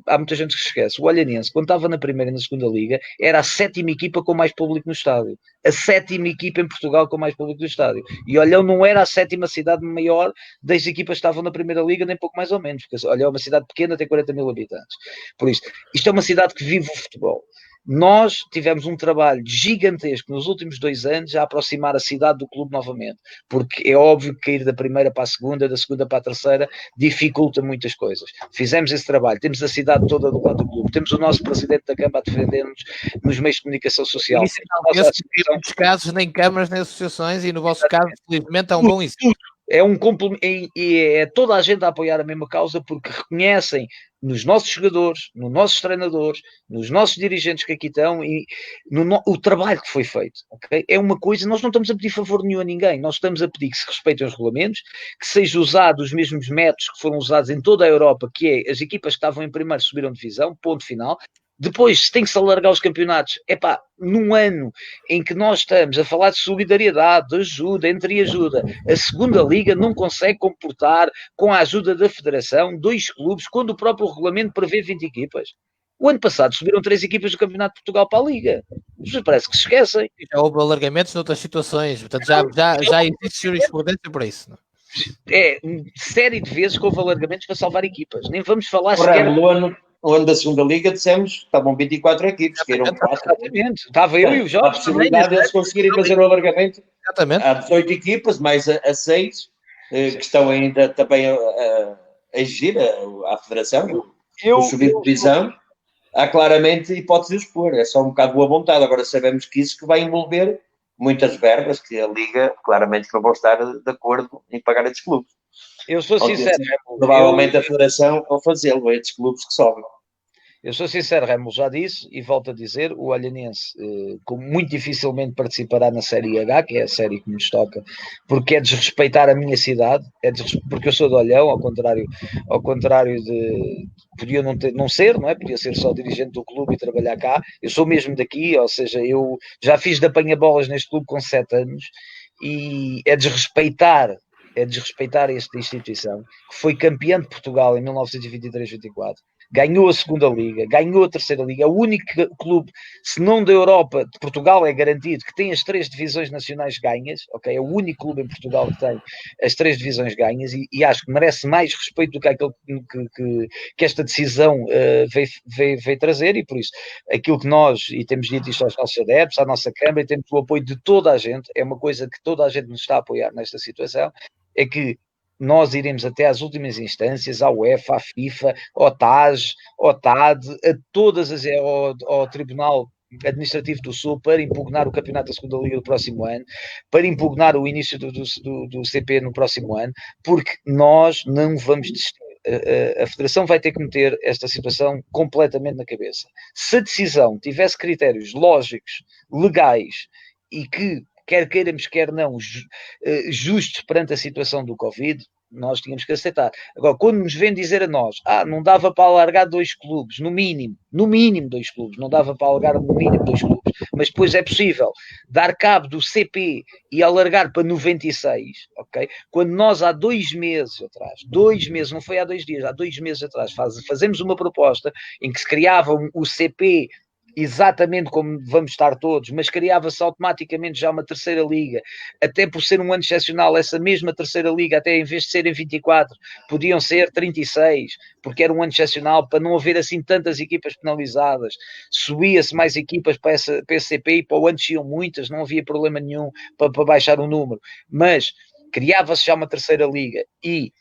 Speaker 6: há muita gente que se esquece, o Olhanense, quando estava na primeira e na segunda liga, era a 7ª equipa com mais público no estádio, a 7ª equipa em Portugal com mais público no estádio, e Olhão não era a 7ª cidade maior das equipas que estavam na primeira liga, nem pouco mais ou menos, porque Olhão é uma cidade pequena, tem 40 mil habitantes, por isso, isto é uma cidade que vive o futebol. Nós tivemos um trabalho gigantesco nos últimos 2 anos a aproximar a cidade do clube novamente, porque é óbvio que cair da primeira para a segunda, da segunda para a terceira, dificulta muitas coisas. Fizemos esse trabalho, temos a cidade toda do lado do clube, temos o nosso presidente da Câmara a defender-nos nos meios de comunicação social.
Speaker 1: Isso não em muitos casos, nem câmaras, nem associações, e no vosso caso, felizmente, é um bom exemplo.
Speaker 6: É um complemento, e é toda a gente a apoiar a mesma causa, porque reconhecem nos nossos jogadores, nos nossos treinadores, nos nossos dirigentes que aqui estão e o trabalho que foi feito. Okay? É uma coisa, nós não estamos a pedir favor nenhum a ninguém, nós estamos a pedir que se respeitem os regulamentos, que sejam usados os mesmos métodos que foram usados em toda a Europa, que é as equipas que estavam em primeiro subiram de divisão, ponto final. Depois, se tem que se alargar os campeonatos, num ano em que nós estamos a falar de solidariedade, de ajuda, entre ajuda, a segunda liga não consegue comportar, com a ajuda da federação, 2 clubes, quando o próprio regulamento prevê 20 equipas. O ano passado subiram 3 equipas do Campeonato de Portugal para a Liga. Parece que se esquecem.
Speaker 1: Já houve alargamentos noutras situações, portanto já existe jurisprudência para isso. Não?
Speaker 6: É série de vezes que houve alargamentos para salvar equipas. Nem vamos falar sequer...
Speaker 3: No ano da segunda liga dissemos que estavam 24 equipes, que eram 4.
Speaker 6: Exatamente. Estava eu e o Jorge.
Speaker 3: A possibilidade de eles conseguirem fazer o alargamento.
Speaker 1: Exatamente.
Speaker 3: Há 18 equipas, mais a 6, que estão ainda também a exigir à Federação, o subir de divisão. Há claramente hipótese de expor, é só um bocado boa vontade. Agora sabemos que isso que vai envolver muitas verbas que a Liga claramente não vão estar de acordo em pagar a estes clubes.
Speaker 6: Eu sou sincero,
Speaker 3: provavelmente a Federação ao fazê-lo, estes clubes que sobem.
Speaker 6: Eu sou sincero, Remo, já disse e volto a dizer, o Olhanense muito dificilmente participará na Série H, que é a série que nos toca, porque é desrespeitar a minha cidade, porque eu sou de Olhão, ao contrário de... Podia não ser, não é? Podia ser só dirigente do clube e trabalhar cá. Eu sou mesmo daqui, ou seja, eu já fiz de apanha-bolas neste clube com 7 anos e é desrespeitar é desrespeitar esta instituição, que foi campeã de Portugal em 1923-24, ganhou a segunda liga, ganhou a terceira liga, é o único clube, se não da Europa, de Portugal é garantido, que tem as 3 divisões nacionais ganhas, ok? É o único clube em Portugal que tem as 3 divisões ganhas e acho que merece mais respeito do que aquilo que esta decisão veio trazer, e por isso, aquilo que nós, e temos dito isto aos nossos adeptos, à nossa Câmara, e temos o apoio de toda a gente, é uma coisa que toda a gente nos está a apoiar nesta situação, é que nós iremos até às últimas instâncias, à UEFA, à FIFA, ao TAS, ao TAD, a todas ao Tribunal Administrativo do Sul, para impugnar o campeonato da segunda liga do próximo ano, para impugnar o início do CP no próximo ano, porque nós não vamos desistir. A Federação vai ter que meter esta situação completamente na cabeça. Se a decisão tivesse critérios lógicos, legais, e que quer queiramos, quer não, justos perante a situação do Covid, nós tínhamos que aceitar. Agora, quando nos vêm dizer a nós, não dava para alargar 2 clubes, no mínimo 2 clubes, não dava para alargar no mínimo 2 clubes, mas depois é possível dar cabo do CP e alargar para 96, ok? Quando nós há 2 meses atrás, 2 meses, não foi há 2 dias, há 2 meses atrás, fazemos uma proposta em que se criava o CP exatamente como vamos estar todos, mas criava-se automaticamente já uma terceira liga, até por ser um ano excepcional, essa mesma terceira liga, até em vez de serem 24, podiam ser 36, porque era um ano excepcional, para não haver assim tantas equipas penalizadas, subia-se mais equipas para esse CP e para o ano desciam muitas, não havia problema nenhum para baixar o número, mas criava-se já uma terceira liga e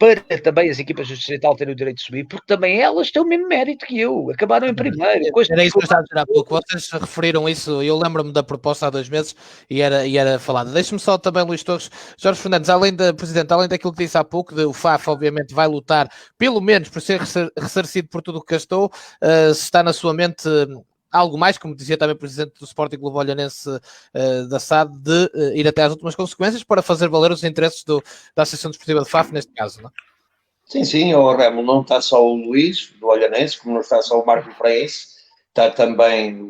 Speaker 6: para também as equipas do Distrital terem o direito de subir, porque também elas têm o mesmo mérito que eu, acabaram em primeiro.
Speaker 1: Era isso que eu estava a dizer há pouco, vocês referiram isso, eu lembro-me da proposta há 2 meses e era falada. Deixe-me só também, Luís Torres, Jorge Fernandes, Presidente, além daquilo que disse há pouco, o FAF obviamente vai lutar, pelo menos por ser ressarcido por tudo o que gastou, se está na sua mente algo mais, como dizia também o Presidente do Sporting Clube Olhanense da SAD, de ir até às últimas consequências para fazer valer os interesses da Associação Desportiva de FAF, neste caso, não é?
Speaker 3: Sim, o Remo, não está só o Luís, do Olhanense, como não está só o Marco Praense, está também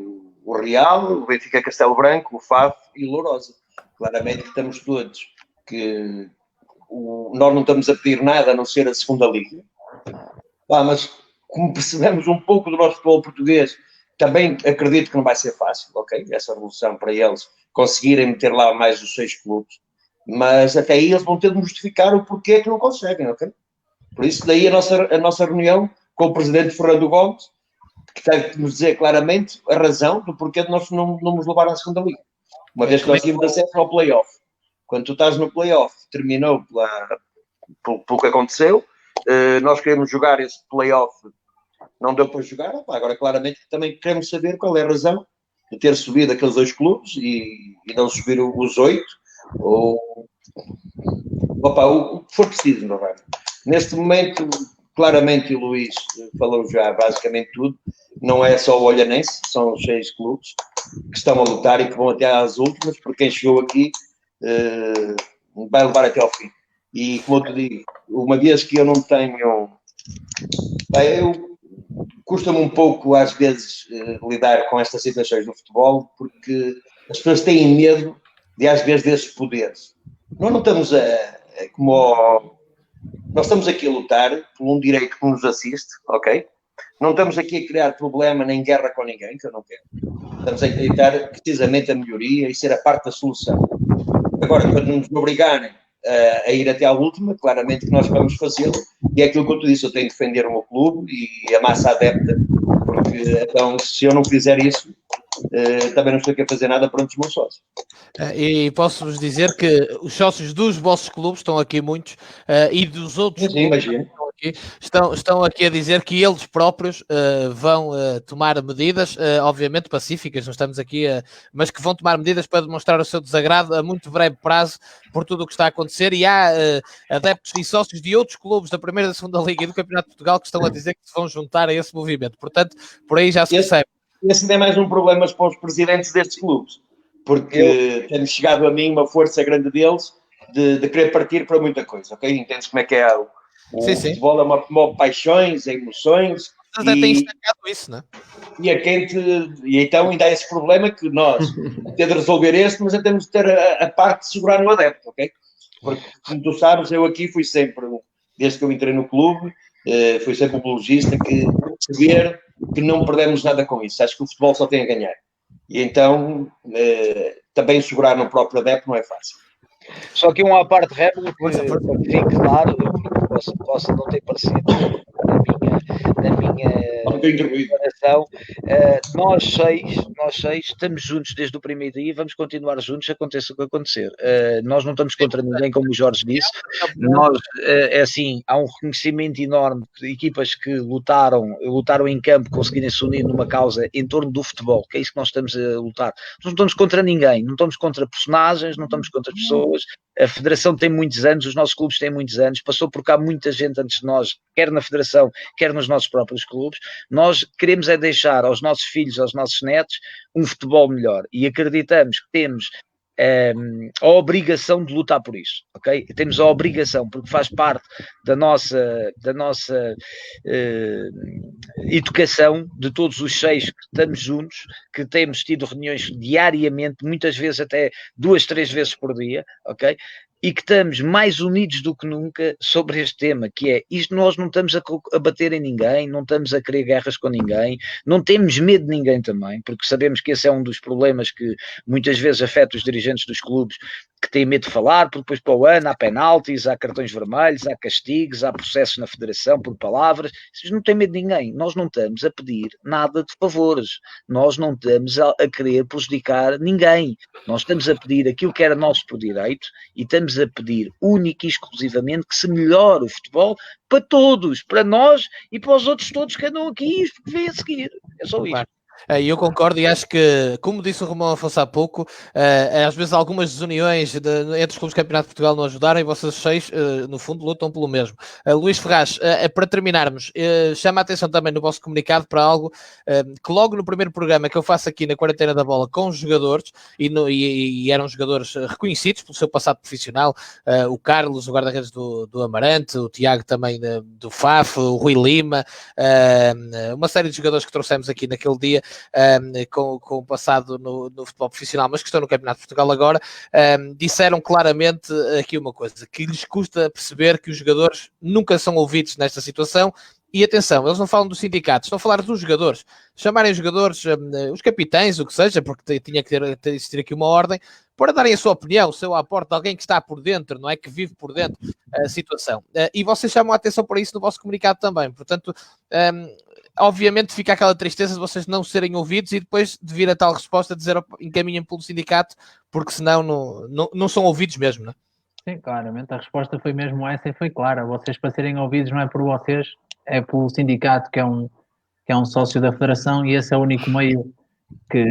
Speaker 3: o Real, o Benfica Castelo Branco, o FAF e o Lourosa. Claramente que estamos todos, que nós não estamos a pedir nada a não ser a segunda liga. Mas como percebemos um pouco do nosso futebol português, também acredito que não vai ser fácil, ok? Essa revolução para eles conseguirem meter lá mais os 6 clubes, mas até aí eles vão ter de justificar o porquê que não conseguem, ok? Por isso, daí a nossa reunião com o Presidente Fernando Gomes, que tem que nos dizer claramente a razão do porquê de nós não nos levar à segunda liga. Uma vez que nós tínhamos acesso ao play-off. Quando tu estás no play-off, terminou pelo que aconteceu, nós queremos jogar esse play-off, não deu para jogar, agora claramente também queremos saber qual é a razão de ter subido aqueles 2 clubes e não subir os 8, ou o que for preciso, não é? Neste momento, claramente o Luís falou já basicamente tudo, não é só o Olhanense, são os 6 clubes que estão a lutar e que vão até às últimas, porque quem chegou aqui vai levar até ao fim. E como eu te digo, uma vez que eu não tenho... Custa-me um pouco, às vezes, lidar com estas situações no futebol, porque as pessoas têm medo de, às vezes, desses poderes. Nós não estamos nós estamos aqui a lutar por um direito que nos assiste, ok? Não estamos aqui a criar problema nem guerra com ninguém, que eu não quero. Estamos a acreditar precisamente a melhoria e ser a parte da solução. Agora, quando nos obrigarem a ir até à última, claramente que nós vamos fazê-lo, e é aquilo que eu te disse, eu tenho de defender o meu clube e a massa adepta, porque então, se eu não fizer isso, também não estou aqui a fazer nada para os meus sócios.
Speaker 1: E posso-vos dizer que os sócios dos vossos clubes, estão aqui muitos, e dos outros
Speaker 3: clubes, imagino.
Speaker 1: Estão aqui a dizer que eles próprios vão tomar medidas, obviamente pacíficas, não estamos aqui mas que vão tomar medidas para demonstrar o seu desagrado a muito breve prazo por tudo o que está a acontecer, e há adeptos e sócios de outros clubes da Primeira e da Segunda Liga e do Campeonato de Portugal que estão a dizer que se vão juntar a esse movimento, portanto, por aí já se percebe.
Speaker 3: Esse é mais um problema para os presidentes destes clubes, porque tem-me chegado a mim uma força grande deles de querer partir para muita coisa, ok? Entendes como é que é o futebol, é uma paixões, é emoções.
Speaker 1: Mas até tem estancado isso, não é?
Speaker 3: E então ainda há esse problema que nós temos de resolver mas temos de ter a parte de segurar no adepto, ok? Porque, como tu sabes, eu aqui fui sempre, desde que eu entrei no clube, fui sempre um apologista que perceber que não perdemos nada com isso. Acho que o futebol só tem a ganhar. E então, também segurar no próprio adepto não é fácil.
Speaker 6: Só que uma parte Rebelo, para que fique claro, possa não ter parecido na minha declaração, nós seis estamos juntos desde o primeiro dia e vamos continuar juntos, aconteça o que acontecer. Nós não estamos contra ninguém, como o Jorge disse. Nós, é assim, há um reconhecimento enorme de equipas que lutaram em campo, conseguirem se unir numa causa em torno do futebol, que é isso que nós estamos a lutar. Nós não estamos contra ninguém, não estamos contra personagens, não estamos contra pessoas. A Federação tem muitos anos, os nossos clubes têm muitos anos, passou por cá muita gente antes de nós, quer na Federação, quer nos nossos próprios clubes. Nós queremos é deixar aos nossos filhos, aos nossos netos, um futebol melhor e acreditamos que temos a obrigação de lutar por isso, ok? Temos a obrigação, porque faz parte da nossa educação de todos os 6 que estamos juntos, que temos tido reuniões diariamente, muitas vezes até 2, 3 vezes por dia, ok? E que estamos mais unidos do que nunca sobre este tema, que é isto. Nós não estamos a bater em ninguém, não estamos a querer guerras com ninguém, não temos medo de ninguém também, porque sabemos que esse é um dos problemas que muitas vezes afeta os dirigentes dos clubes, que têm medo de falar, porque depois para o ano há penaltis, há cartões vermelhos, há castigos, há processos na Federação por palavras. Vocês não têm medo de ninguém. Nós não estamos a pedir nada de favores, nós não estamos a querer prejudicar ninguém, nós estamos a pedir aquilo que era nosso por direito e estamos a pedir única e exclusivamente que se melhore o futebol para todos, para nós e para os outros todos que andam aqui e que vêm a seguir. É só isto.
Speaker 1: Eu concordo e acho que, como disse o Romão Afonso há pouco, às vezes algumas desuniões entre os clubes do Campeonato de Portugal não ajudaram e vocês 6, no fundo, lutam pelo mesmo. Luís Ferraz, para terminarmos, chama a atenção também no vosso comunicado para algo que logo no primeiro programa que eu faço aqui na Quarentena da Bola com os jogadores, e eram jogadores reconhecidos pelo seu passado profissional, o Carlos, o guarda-redes do Amarante, o Tiago também do FAF, o Rui Lima, uma série de jogadores que trouxemos aqui naquele dia, com o passado no futebol profissional, mas que estão no Campeonato de Portugal agora, disseram claramente aqui uma coisa, que lhes custa perceber que os jogadores nunca são ouvidos nesta situação. E atenção, eles não falam dos sindicatos, estão a falar dos jogadores. Chamarem os jogadores, os capitães, o que seja, porque tinha que existir aqui uma ordem, para darem a sua opinião, o seu aporte de alguém que está por dentro, não é? Que vive por dentro a situação. E vocês chamam a atenção para isso no vosso comunicado também. Portanto, obviamente fica aquela tristeza de vocês não serem ouvidos e depois de vir a tal resposta dizer encaminhem pelo sindicato, porque senão não são ouvidos mesmo, não é?
Speaker 2: Sim, claramente. A resposta foi mesmo essa e foi clara. Vocês, para serem ouvidos, não é por vocês, é pelo sindicato, que é um sócio da Federação, e esse é o único meio que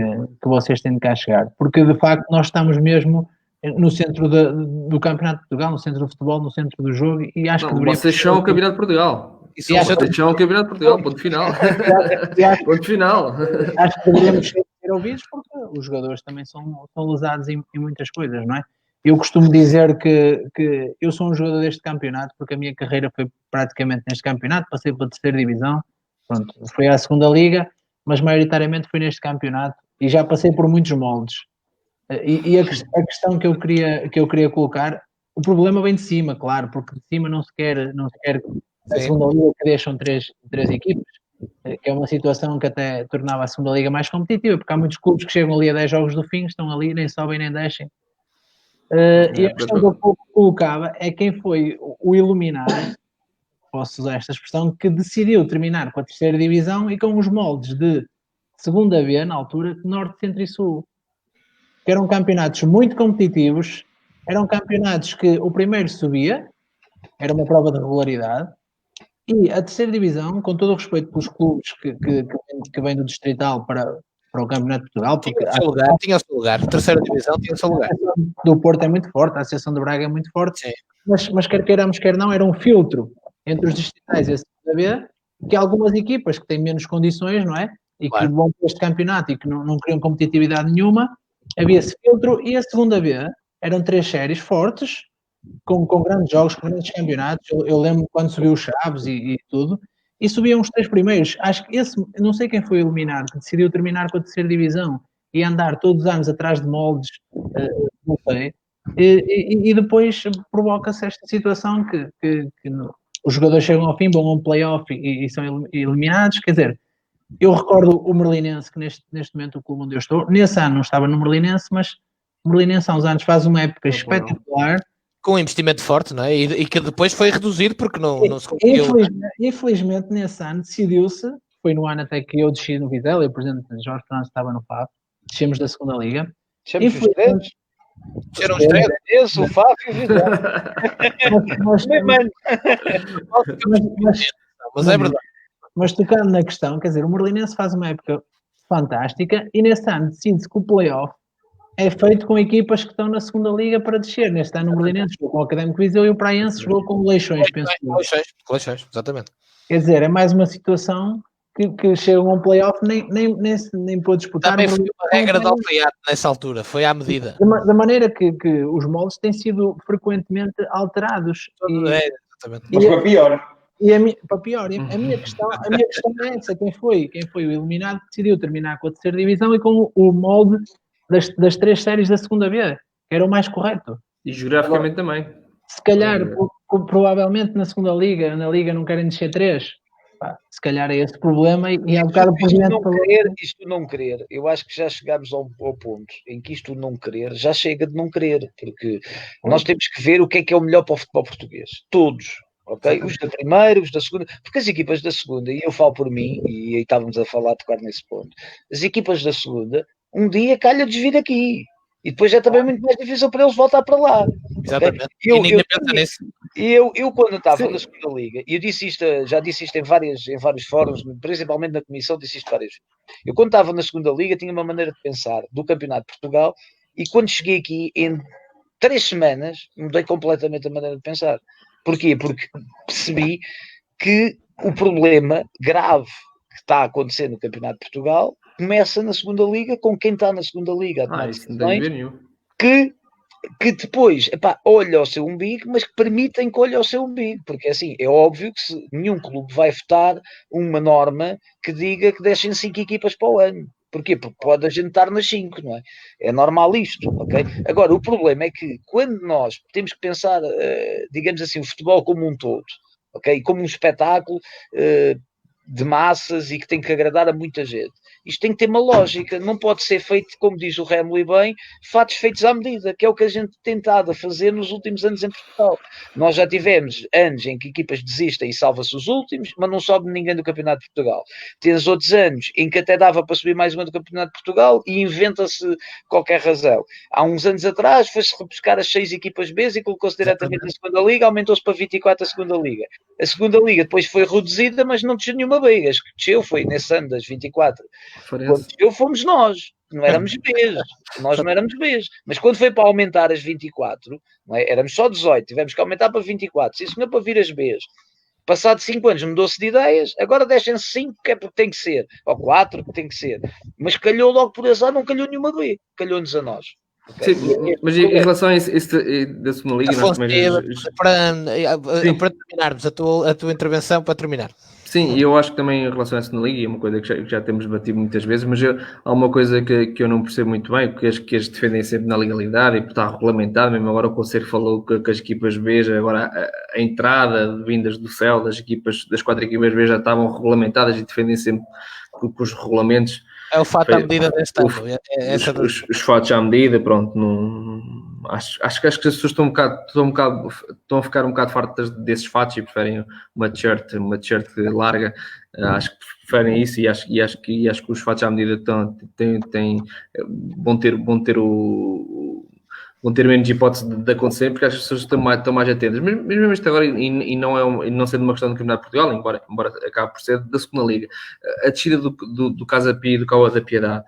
Speaker 2: vocês têm de cá chegar. Porque, de facto, nós estamos mesmo no centro do Campeonato de Portugal, no centro do futebol, no centro do jogo, e acho que
Speaker 5: vocês são o Campeonato de Portugal. Vocês são o Campeonato de Portugal, ponto final. Ponto final.
Speaker 2: Acho que deveríamos ser ouvidos, porque os jogadores também são usados em muitas coisas, não é? Eu costumo dizer que eu sou um jogador deste campeonato, porque a minha carreira foi praticamente neste campeonato, passei pela terceira divisão, pronto, fui à segunda liga, mas maioritariamente foi neste campeonato e já passei por muitos moldes. E a questão que eu queria colocar, o problema vem de cima, claro, porque de cima não se quer a segunda liga, que deixam três equipas, que é uma situação que até tornava a segunda liga mais competitiva, porque há muitos clubes que chegam ali a 10 jogos do fim, estão ali, nem sobem nem descem. E a questão que eu colocava é quem foi o iluminar, posso usar esta expressão, que decidiu terminar com a terceira divisão e com os moldes de segunda B, na altura, Norte, Centro e Sul, que eram campeonatos muito competitivos, eram campeonatos que o primeiro subia, era uma prova de regularidade, e a terceira divisão, com todo o respeito pelos clubes que vêm do Distrital para o Campeonato de Portugal, porque
Speaker 1: tinha o seu lugar. A terceira divisão tinha o seu lugar.
Speaker 2: A Associação do Porto é muito forte, a Associação do Braga é muito forte, mas quer queiramos, quer não, era um filtro entre os distritais e a segunda B, que algumas equipas que têm menos condições, não é? E que vão para este campeonato e que não criam competitividade nenhuma, havia esse filtro, e a segunda B eram 3 séries fortes, com grandes jogos, com grandes campeonatos. Eu lembro quando subiu o Chaves e tudo, e subiam os 3 primeiros. Acho que não sei quem foi eliminado, que decidiu terminar com a terceira divisão e andar todos os anos atrás de moldes, não sei. E depois provoca-se esta situação que os jogadores chegam ao fim, vão a um play-off e são eliminados. Quer dizer, eu recordo o Merlinense, que neste momento o clube onde eu estou, nesse ano não estava no Merlinense, mas o Merlinense há uns anos faz uma época espetacular.
Speaker 1: Com um investimento forte, não é? E que depois foi reduzido porque não se conseguiu.
Speaker 2: Infelizmente, nesse ano decidiu-se, foi no ano até que eu desci no Vizela, e o presidente Jorge Fernandes estava no FAF, descemos da segunda Liga.
Speaker 6: Infelizmente,
Speaker 1: Eram os três.
Speaker 6: esse, o Fábio e o Vizela.
Speaker 1: Mas é verdade.
Speaker 2: Mas tocando na questão, quer dizer, o Merlinense faz uma época fantástica e nesse ano decide-se que o play-off é feito com equipas que estão na segunda liga para descer. Neste ano o Merlinense jogou com o Académico Viseu e o Praense jogou com o Leixões, penso eu.
Speaker 1: Leixões, exatamente.
Speaker 2: Quer dizer, é mais uma situação que chegam a um play-off nem pôde disputar.
Speaker 1: Também foi uma regra de alfaiate nessa altura, foi à medida.
Speaker 2: Da maneira que os moldes têm sido frequentemente alterados.
Speaker 1: Exatamente.
Speaker 3: Mas para pior.
Speaker 2: Para pior, a minha questão é essa: quem foi o eliminado decidiu terminar com a terceira divisão e com o molde das 3 séries da segunda B, que era o mais correto.
Speaker 5: E geograficamente também.
Speaker 2: Se calhar, provavelmente na segunda liga, na liga não querem descer 3. Se calhar é esse o problema e há um bocado o presidente
Speaker 6: isto não querer, eu acho que já chegámos ao ponto em que isto não querer, já chega de não querer, porque nós temos que ver o que é o melhor para o futebol português. Todos. Ok? Os da primeira, os da segunda, porque as equipas da segunda, e eu falo por mim, e aí estávamos a falar, a tocar nesse ponto, as equipas da segunda, um dia calha-lhes vir aqui, e depois é também muito mais difícil para eles voltar para lá.
Speaker 1: Exatamente.
Speaker 6: Okay?
Speaker 1: E ninguém pensa nisso.
Speaker 6: Eu quando estava na segunda liga, e eu disse isto, já disse isto em vários fóruns, principalmente na comissão, disse isto várias vezes. Eu quando estava na segunda liga tinha uma maneira de pensar do Campeonato de Portugal, e quando cheguei aqui, em 3 semanas, mudei completamente a maneira de pensar. Porquê? Porque percebi que o problema grave que está a acontecer no Campeonato de Portugal começa na segunda liga, com quem está na segunda liga a tomar decisões que depois olha ao seu umbigo, mas que permitem que olhe ao seu umbigo, porque assim, é óbvio que nenhum clube vai votar uma norma que diga que deixem 5 equipas para o ano. Porquê? Porque pode a gente estar nas 5, não é? É normal isto, ok? Agora, o problema é que quando nós temos que pensar, digamos assim, o futebol como um todo, ok? Como um espetáculo de massas e que tem que agradar a muita gente. Isto tem que ter uma lógica, não pode ser feito, como diz o Remley bem, fatos feitos à medida, que é o que a gente tem tentado a fazer nos últimos anos em Portugal. Nós já tivemos anos em que equipas desistem e salva-se os últimos, mas não sobe ninguém do Campeonato de Portugal. Tens outros anos em que até dava para subir mais uma do Campeonato de Portugal e inventa-se qualquer razão. Há uns anos atrás foi-se repescar as 6 equipas B e colocou-se diretamente na segunda liga, aumentou-se para 24 a segunda liga. A segunda liga depois foi reduzida, mas não desceu nenhuma B. As que desceu foi nesse ano das 24. Quando desceu fomos nós, não éramos Bs. Nós não éramos Bs. Mas quando foi para aumentar as 24, não é? Éramos só 18, tivemos que aumentar para 24. Sim, senhor, para vir as Bs. Passado 5 anos mudou-se de ideias, agora deixem-se 5, que é porque tem que ser, ou 4, que tem que ser. Mas calhou logo por azar, não calhou nenhuma B. Calhou-nos a nós.
Speaker 5: Okay. Sim, mas em relação a isso da segunda liga,
Speaker 1: Afonso, para terminarmos a tua intervenção, para terminar.
Speaker 5: Sim, eu acho que também em relação à segunda liga, é uma coisa que já temos batido muitas vezes, mas há uma coisa que eu não percebo muito bem, porque as que eles defendem sempre na legalidade e está regulamentado, mesmo agora o Conselho falou que as equipas B, agora a entrada vindas do céu das 4 equipas B já estavam regulamentadas e defendem sempre que os regulamentos...
Speaker 1: É o fato à medida deste ano.
Speaker 5: Os fatos à medida, pronto. Acho que as pessoas estão a ficar um bocado fartas desses fatos e preferem uma t-shirt larga. Acho que preferem isso e acho que os fatos à medida vão ter menos hipótese de acontecer, porque as pessoas estão mais atentas. Mas mesmo isto agora, e não sendo uma questão do Campeonato de Portugal, embora acabe por ser da segunda liga, a descida do Casa Pia e do Cova da Piedade,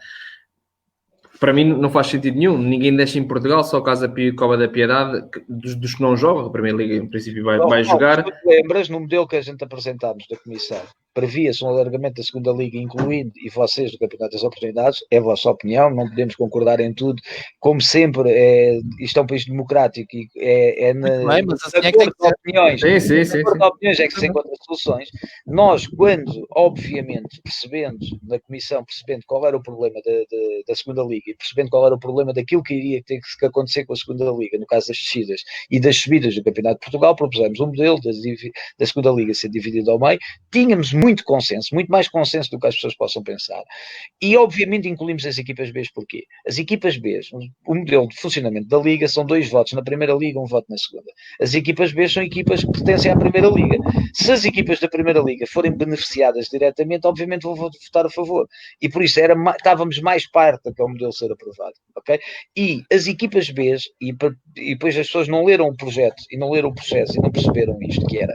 Speaker 5: para mim não faz sentido nenhum. Ninguém deixa em Portugal, só o Casa Pia e o Cova da Piedade, dos que não jogam, a Primeira Liga em princípio vai jogar.
Speaker 6: Tu lembras no modelo que a gente apresentámos da Comissão, previa-se um alargamento da segunda liga, incluindo e vocês do Campeonato das Oportunidades, é a vossa opinião, não podemos concordar em tudo, como sempre, isto é um país democrático e
Speaker 1: Mas assim é que tem que ser.
Speaker 6: opiniões,
Speaker 5: Sim.
Speaker 6: opiniões é que se encontram soluções. Nós, quando, obviamente, percebendo na Comissão, percebendo qual era o problema da segunda liga e percebendo qual era o problema daquilo que iria ter que acontecer com a segunda liga, no caso das descidas e das subidas do Campeonato de Portugal, propusemos um modelo da segunda liga ser dividido ao meio, tínhamos muito consenso, muito mais consenso do que as pessoas possam pensar. E, obviamente, incluímos as equipas B. Porquê? As equipas B, o modelo de funcionamento da Liga são 2 votos na primeira Liga, 1 voto na segunda. As equipas B são equipas que pertencem à primeira Liga. Se as equipas da primeira Liga forem beneficiadas diretamente, obviamente vão votar a favor. E por isso estávamos mais perto daquele modelo ser aprovado. Okay? E as equipas B, e depois as pessoas não leram o projeto e não leram o processo e não perceberam isto que era.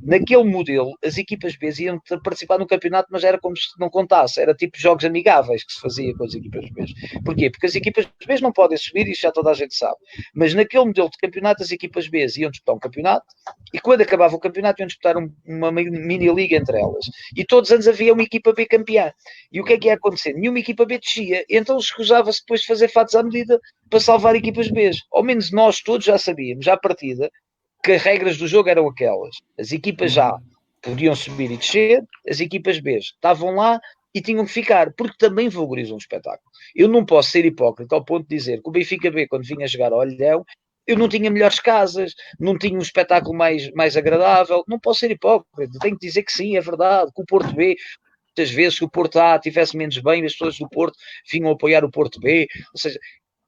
Speaker 6: Naquele modelo, as equipas B iam participar no campeonato, mas era como se não contasse. Era tipo jogos amigáveis que se fazia com as equipas B. Porquê? Porque as equipas B não podem subir, isso já toda a gente sabe. Mas naquele modelo de campeonato, as equipas B iam disputar um campeonato e quando acabava o campeonato iam disputar uma mini-liga entre elas. E todos os anos havia uma equipa B campeã. E o que é que ia acontecer? Nenhuma equipa B descia. Então escusava-se depois de fazer fatos à medida para salvar equipas B. Ao menos nós todos já sabíamos, já à partida, que as regras do jogo eram aquelas. As equipas A podiam subir e descer, as equipas B estavam lá e tinham que ficar, porque também valorizam o espetáculo. Eu não posso ser hipócrita ao ponto de dizer que o Benfica B, quando vinha jogar ao Olhão, eu não tinha melhores casas, não tinha um espetáculo mais agradável. Não posso ser hipócrita, tenho que dizer que sim, é verdade, que o Porto B, muitas vezes que o Porto A tivesse menos bem, as pessoas do Porto vinham apoiar o Porto B, ou seja,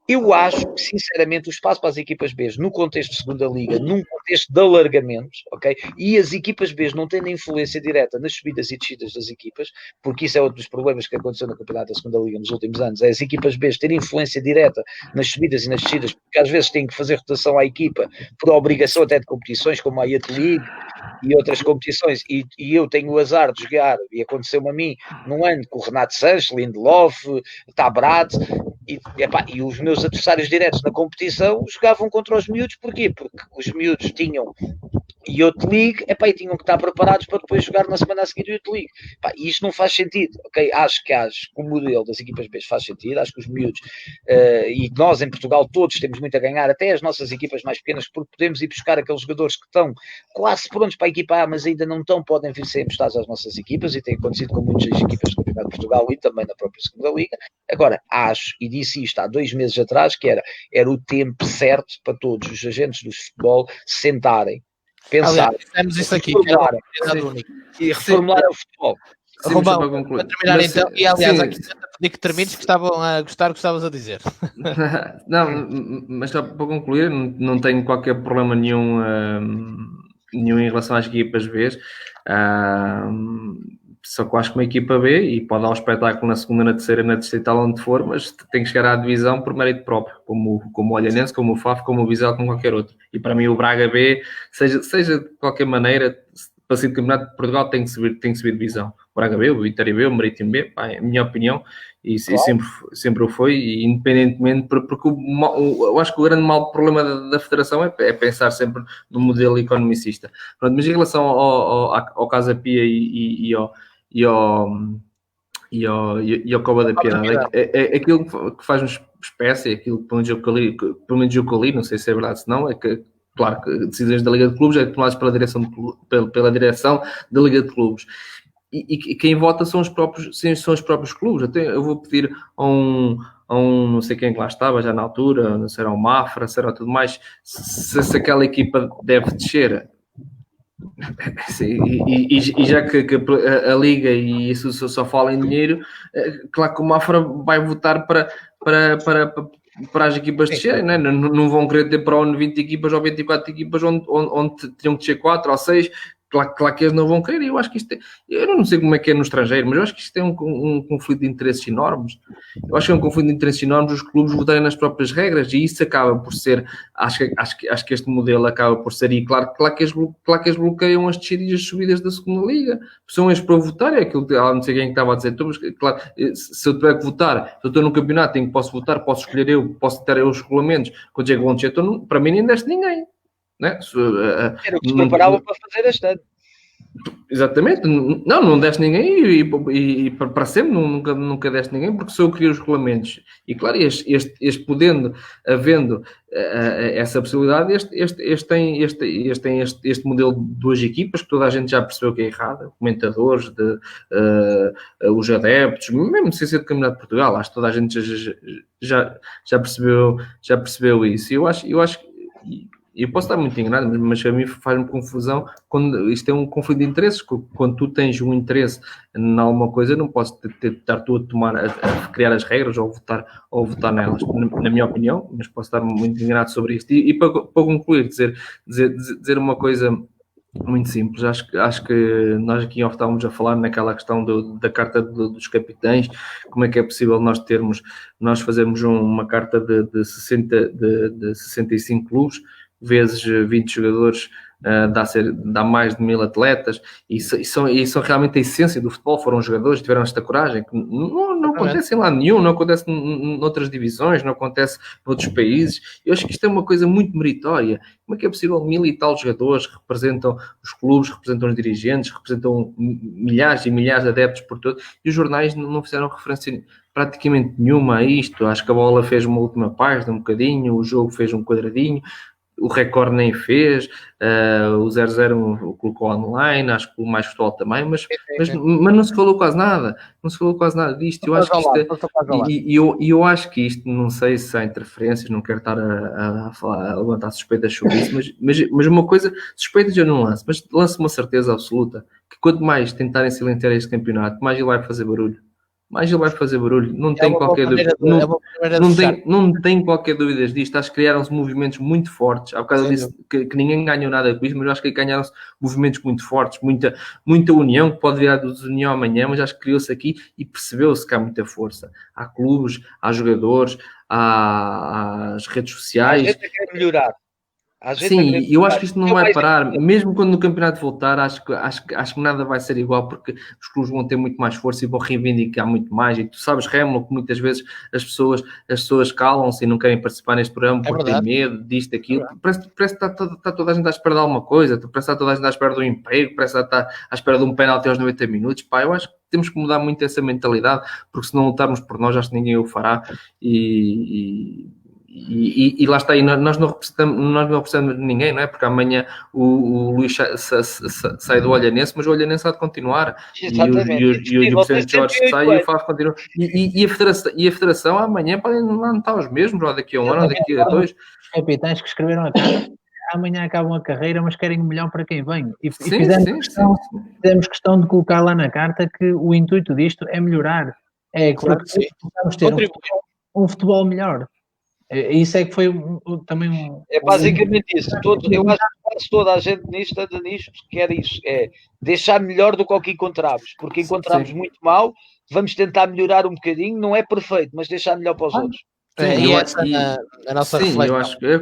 Speaker 6: eu acho que, sinceramente, o espaço para as equipas B, no contexto de segunda liga, num contexto de alargamentos, ok? E as equipas B não tendo influência direta nas subidas e descidas das equipas, porque isso é outro dos problemas que aconteceu no campeonato da segunda liga nos últimos anos, é as equipas B terem influência direta nas subidas e nas descidas, porque às vezes têm que fazer rotação à equipa por obrigação até de competições, como a Youth League e outras competições, e eu tenho o azar de jogar, e aconteceu-me a mim, num ano com o Renato Sanches, Lindelof, Tabrat, e os meus adversários diretos na competição jogavam contra os miúdos. Porquê? Porque os miúdos tinham Youth League, e tinham que estar preparados para depois jogar na semana a seguir o Youth League. E isto não faz sentido, ok? Acho que o modelo das equipas B faz sentido, acho que os miúdos, e nós em Portugal todos temos muito a ganhar, até as nossas equipas mais pequenas, porque podemos ir buscar aqueles jogadores que estão quase prontos para a equipa A, mas ainda não estão, podem vir ser emprestados às nossas equipas, e tem acontecido com muitas equipas do Campeonato de Portugal e também na própria segunda liga. Agora, acho, e disse isto há 2 meses atrás, que era o tempo certo para todos os agentes do futebol se sentarem, pensar,
Speaker 1: fizemos isso aqui,
Speaker 6: e reformular o futebol.
Speaker 1: Romão, para terminar então, e aliás, aqui pedir que termines, que estavam a gostar do que estavas a dizer.
Speaker 5: Não, mas só para concluir, não tenho qualquer problema nenhum em relação às equipas B. Só que eu acho que uma equipa B, e pode dar um espetáculo na segunda, na terceira, na distrital, onde for, mas tem que chegar à divisão por mérito próprio, como o Olhanense, como o FAF, como o Vizela, como qualquer outro. E para mim o Braga B, seja de qualquer maneira, para ser campeonato de Portugal tem que subir divisão. O Braga B, o Vitória B, o Marítimo B, é a minha opinião, e sempre o foi, e independentemente, porque eu acho que o grande mau problema da federação é pensar sempre no modelo economicista. Pronto, mas em relação ao Casa Pia e ao Cova da Piedade, é aquilo que faz-nos espécie, aquilo que pelo menos eu li, não sei se é verdade, se não, é que, claro, que decisões da Liga de Clubes é tomadas pela direção da Liga de Clubes. E quem vota são os próprios clubes. Até eu vou pedir a um não sei quem que lá estava já na altura, não será o Mafra, será tudo mais, se aquela equipa deve descer. E já que a Liga e isso só fala em dinheiro, claro que o Mafra vai votar para as equipas descerem, né? Não vão querer ter para o ano 20 equipas ou 24 equipas onde teriam que descer 4 ou 6. Claro que eles não vão querer. Eu acho que isto eu não sei como é que é no estrangeiro, mas eu acho que isto é um conflito de interesses enormes. Eu acho que é um conflito de interesses enormes os clubes votarem nas próprias regras, e isso acaba por ser, acho que este modelo acaba por ser, e claro que eles bloqueiam as descidas e as subidas da segunda liga. São eles para votar, é aquilo que não sei quem estava a dizer. Então, mas, claro, se eu tiver que votar, se eu estou num campeonato em que posso votar, posso escolher eu, posso ter os regulamentos, quando chego onde chego, para mim nem deste ninguém. Né?
Speaker 6: Era o que se preparava para fazer este ano.
Speaker 5: Exatamente, não deste ninguém e para sempre nunca deste ninguém, porque sou eu que crio os regulamentos. E claro, este podendo, havendo essa possibilidade, este tem este modelo de duas equipas que toda a gente já percebeu que é errado, comentadores, os adeptos, mesmo sem ser do Campeonato de Portugal, acho que toda a gente já percebeu isso. E eu acho que. Eu posso estar muito enganado, mas a mim faz-me confusão quando isto é um conflito de interesses. Quando tu tens um interesse em alguma coisa, não posso estar tu a criar as regras ou votar nelas, na minha opinião, mas posso estar muito enganado sobre isto. E para concluir, dizer uma coisa muito simples. Acho que nós aqui estávamos a falar naquela questão da carta dos capitães, como é que é possível nós fazermos uma carta de 65 clubes, vezes 20 jogadores, dá mais de 1000 atletas, e são realmente a essência do futebol. Foram os jogadores que tiveram esta coragem, que não acontece em lado nenhum, não acontece noutras divisões, não acontece noutros países. Eu acho que isto é uma coisa muito meritória. Como é que é possível 1000 e tal jogadores que representam os clubes, representam os dirigentes, representam milhares e milhares de adeptos por todo, e os jornais não fizeram referência praticamente nenhuma a isto? Acho que a Bola fez uma última página, um bocadinho, o Jogo fez um quadradinho, o Record nem fez, o 00 colocou online, acho que o Mais Futebol também, mas não se falou quase nada, disto. Eu acho que eu acho que isto, não sei se há interferências, não quero estar a levantar suspeitas sobre isso, mas uma coisa, suspeitas eu não lanço, mas lanço uma certeza absoluta, que quanto mais tentarem silenciar este campeonato, mais ele vai fazer barulho. Não tem qualquer dúvida. Não tem qualquer dúvida disto. Acho que criaram-se movimentos muito fortes. Há bocado disse que ninguém ganhou nada com isso, mas eu acho que ganharam-se movimentos muito fortes, muita união, que pode virar desunião amanhã, mas acho que criou-se aqui e percebeu-se que há muita força. Há clubes, há jogadores, há as redes sociais.
Speaker 6: A gente quer melhorar.
Speaker 5: Sim, eu acho que isto não vai parar, mesmo quando o campeonato voltar. Acho que nada vai ser igual, porque os clubes vão ter muito mais força e vão reivindicar muito mais. E tu sabes, Remo, que muitas vezes as pessoas calam-se e não querem participar neste programa porque têm medo disto, daquilo. Parece que está toda a gente à espera de alguma coisa, parece que está toda a gente à espera de um emprego, parece que está à espera de um penalti aos 90 minutos. Pá, eu acho que temos que mudar muito essa mentalidade, porque se não lutarmos por nós, acho que ninguém o fará. E lá está, e nós não representamos ninguém, não é? Porque amanhã o Luís sai do Olhanense, mas o Olhanense há de continuar. Exatamente. E o Presidente Jorge sai e o Fábio continua. E a Federação amanhã podem não estar os mesmos, ou daqui a um ano, ou daqui a 2.
Speaker 2: Os capitães que escreveram a carta amanhã acabam a carreira, mas querem o melhor para quem vem. E fizemos questão de colocar lá na carta que o intuito disto é melhorar. É claro que vamos ter um futebol melhor. Isso é que foi também
Speaker 6: É basicamente isso. Eu acho que quase toda a gente nisto quer isso. É deixar melhor do que o que encontramos. Porque encontramos muito mal, vamos tentar melhorar um bocadinho. Não é perfeito, mas deixar melhor para os outros.
Speaker 1: A nossa reflexão.
Speaker 5: Eu acho que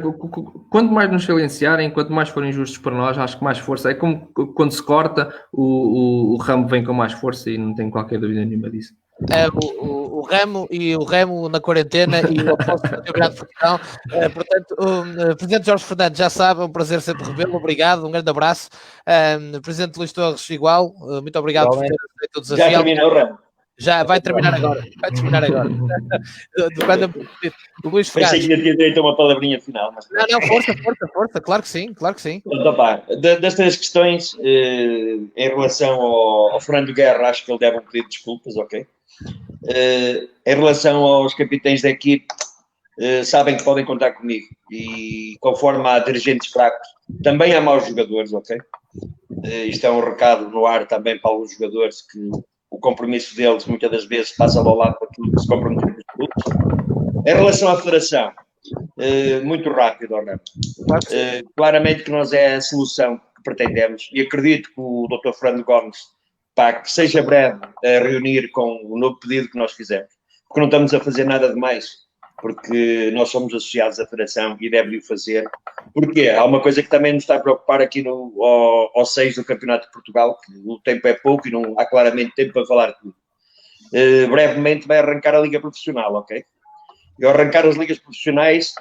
Speaker 5: quanto mais nos silenciarem, quanto mais forem justos para nós, acho que mais força. É como quando se corta, o ramo vem com mais força, e não tenho qualquer dúvida nenhuma disso.
Speaker 1: O Remo na quarentena e o Afonso no Campeonato de Portugal. Portanto, o Presidente Jorge Fernandes já sabe, é um prazer sempre revê-lo. Obrigado, um grande abraço. Presidente Luís Torres, igual, muito obrigado por ter feito o desafio.
Speaker 3: Já terminou, Remo?
Speaker 1: Já vai terminar agora. O Luís Ferraz.
Speaker 3: Pensei que ainda tinha direito a uma palavrinha final. Mas...
Speaker 1: Não, força, claro que sim.
Speaker 3: Então, pá, das três questões, em relação ao Fernando Guerra, acho que ele deve um pedido de desculpas, ok? Em relação aos capitães da equipe, sabem que podem contar comigo, e conforme há dirigentes fracos, também há maus jogadores, ok? Isto é um recado no ar também para alguns jogadores, que o compromisso deles muitas das vezes passa ao lado para aquilo que se comprometem com os clubes. Em relação à federação, muito rápido, Orlando. Claramente que nós é a solução que pretendemos, e acredito que o Dr. Fernando Gomes, que seja breve a reunir com o novo pedido que nós fizemos, porque não estamos a fazer nada de mais, porque nós somos associados à Federação e deve-lhe fazer. Porquê? Há uma coisa que também nos está a preocupar aqui ao 6 do Campeonato de Portugal, que o tempo é pouco e não há claramente tempo para falar tudo. Brevemente vai arrancar a Liga Profissional, ok? e ao arrancar as ligas profissionais,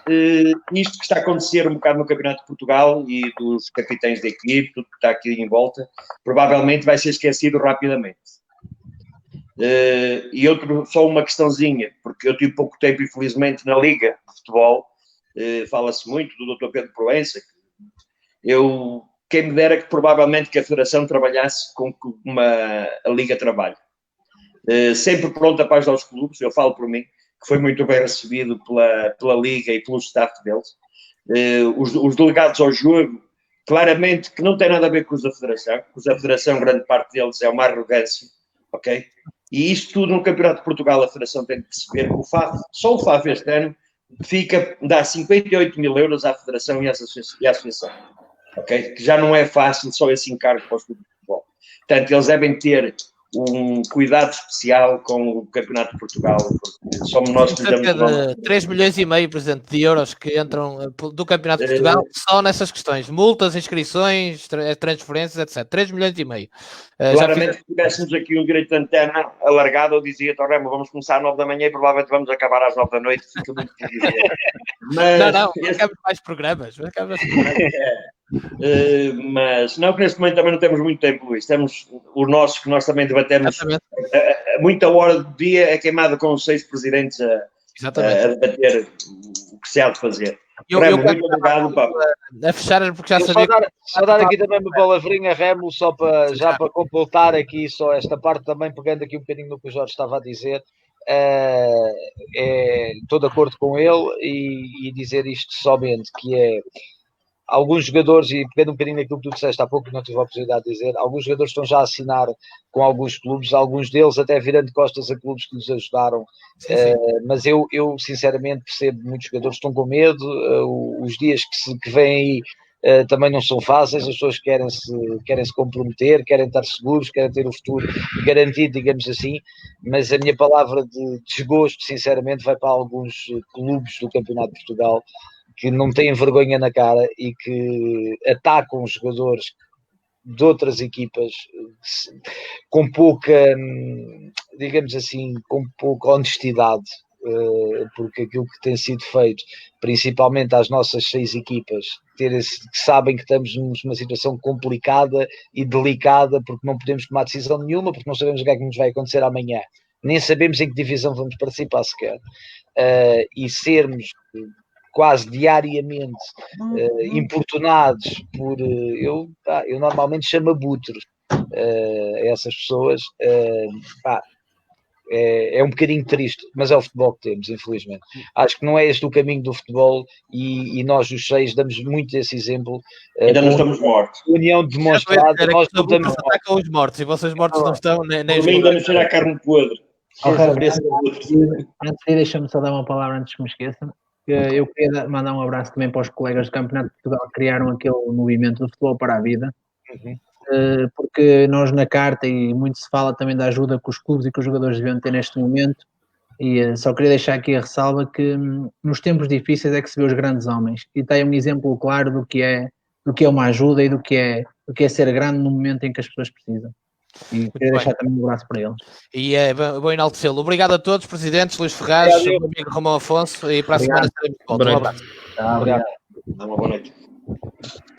Speaker 3: isto que está a acontecer um bocado no Campeonato de Portugal e dos capitães da equipe, tudo que está aqui em volta, provavelmente vai ser esquecido rapidamente. E só uma questãozinha, porque eu tive pouco tempo, infelizmente, na Liga de Futebol, fala-se muito do Dr. Pedro Proença. Quem me dera que provavelmente que a Federação trabalhasse com que a Liga trabalha. Sempre pronta para ajudar os clubes, eu falo por mim, que foi muito bem recebido pela Liga e pelo staff deles. Os delegados ao jogo, claramente que não tem nada a ver com os da Federação. Os da Federação, grande parte deles é uma arrogância, ok? E isto tudo no Campeonato de Portugal, a Federação tem que perceber que só o FAF este ano dá 58 mil euros à Federação e à Associação, ok? Que já não é fácil só esse encargo para os clubes de futebol. Portanto, eles devem ter um cuidado especial com o Campeonato de Portugal, porque somos nós que
Speaker 1: cerca de 3 milhões e meio, por exemplo, de euros que entram do Campeonato de Portugal só nessas questões, multas, inscrições, transferências, etc. 3 milhões e meio.
Speaker 3: Claramente, se tivéssemos aqui um direito de antena alargado, eu dizia, Torremo, vamos começar às 9 da manhã e provavelmente vamos acabar às 9 da noite, fica muito por dizer.
Speaker 1: Mas, não, acabamos mais programas.
Speaker 3: Mas não, que neste momento também não temos muito tempo, Luís. Temos os nossos que nós também debatemos. Muita hora do dia é queimada com os 6 presidentes a debater o que se há de fazer. Remo, muito obrigado, Pablo.
Speaker 1: A fechar, porque já sabia.
Speaker 6: Só dar aqui também uma palavrinha, Remo, para completar aqui só esta parte, também pegando aqui um bocadinho no que o Jorge estava a dizer. Estou de acordo com ele e dizer isto somente, que é alguns jogadores, e pegando um bocadinho naquilo que tu disseste há pouco, não tive a oportunidade de dizer, alguns jogadores estão já a assinar com alguns clubes, alguns deles até virando costas a clubes que nos ajudaram, mas eu sinceramente percebo que muitos jogadores estão com medo, os dias que vêm aí também não são fáceis, as pessoas querem se comprometer, querem estar seguros, querem ter o futuro garantido, digamos assim, mas a minha palavra de desgosto, sinceramente, vai para alguns clubes do Campeonato de Portugal que não têm vergonha na cara e que atacam os jogadores de outras equipas com pouca, digamos assim, com pouca honestidade, porque aquilo que tem sido feito, principalmente às nossas 6 equipas, que sabem que estamos numa situação complicada e delicada, porque não podemos tomar decisão nenhuma, porque não sabemos o que é que nos vai acontecer amanhã, nem sabemos em que divisão vamos participar sequer, e sermos quase diariamente importunados por... eu normalmente chamo abutres a essas pessoas. É um bocadinho triste, mas é o futebol que temos, infelizmente. Acho que não é este o caminho do futebol e nós, os 6, damos muito esse exemplo.
Speaker 3: Ainda não estamos mortos.
Speaker 6: União demonstrada. Nós não estamos mortos.
Speaker 1: Atacam os mortos e vocês mortos não estão nem
Speaker 3: ainda não será carne podre.
Speaker 2: Deixa-me só dar uma palavra antes que me esqueça. Eu queria mandar um abraço também para os colegas do Campeonato de Portugal que criaram aquele movimento do futebol para a vida, porque nós na carta, e muito se fala também da ajuda que os clubes e que os jogadores deviam ter neste momento, e só queria deixar aqui a ressalva que nos tempos difíceis é que se vê os grandes homens, e tem um exemplo claro do que é uma ajuda e do que é ser grande no momento em que as pessoas precisam. E queria deixar também um abraço para eles.
Speaker 1: E é bom enaltecê-lo. Obrigado a todos, presidentes, Luís Ferraz, meu amigo Romão Afonso, e para a semana estaremos de volta. Um abraço.
Speaker 2: Obrigado.
Speaker 3: Uma boa noite.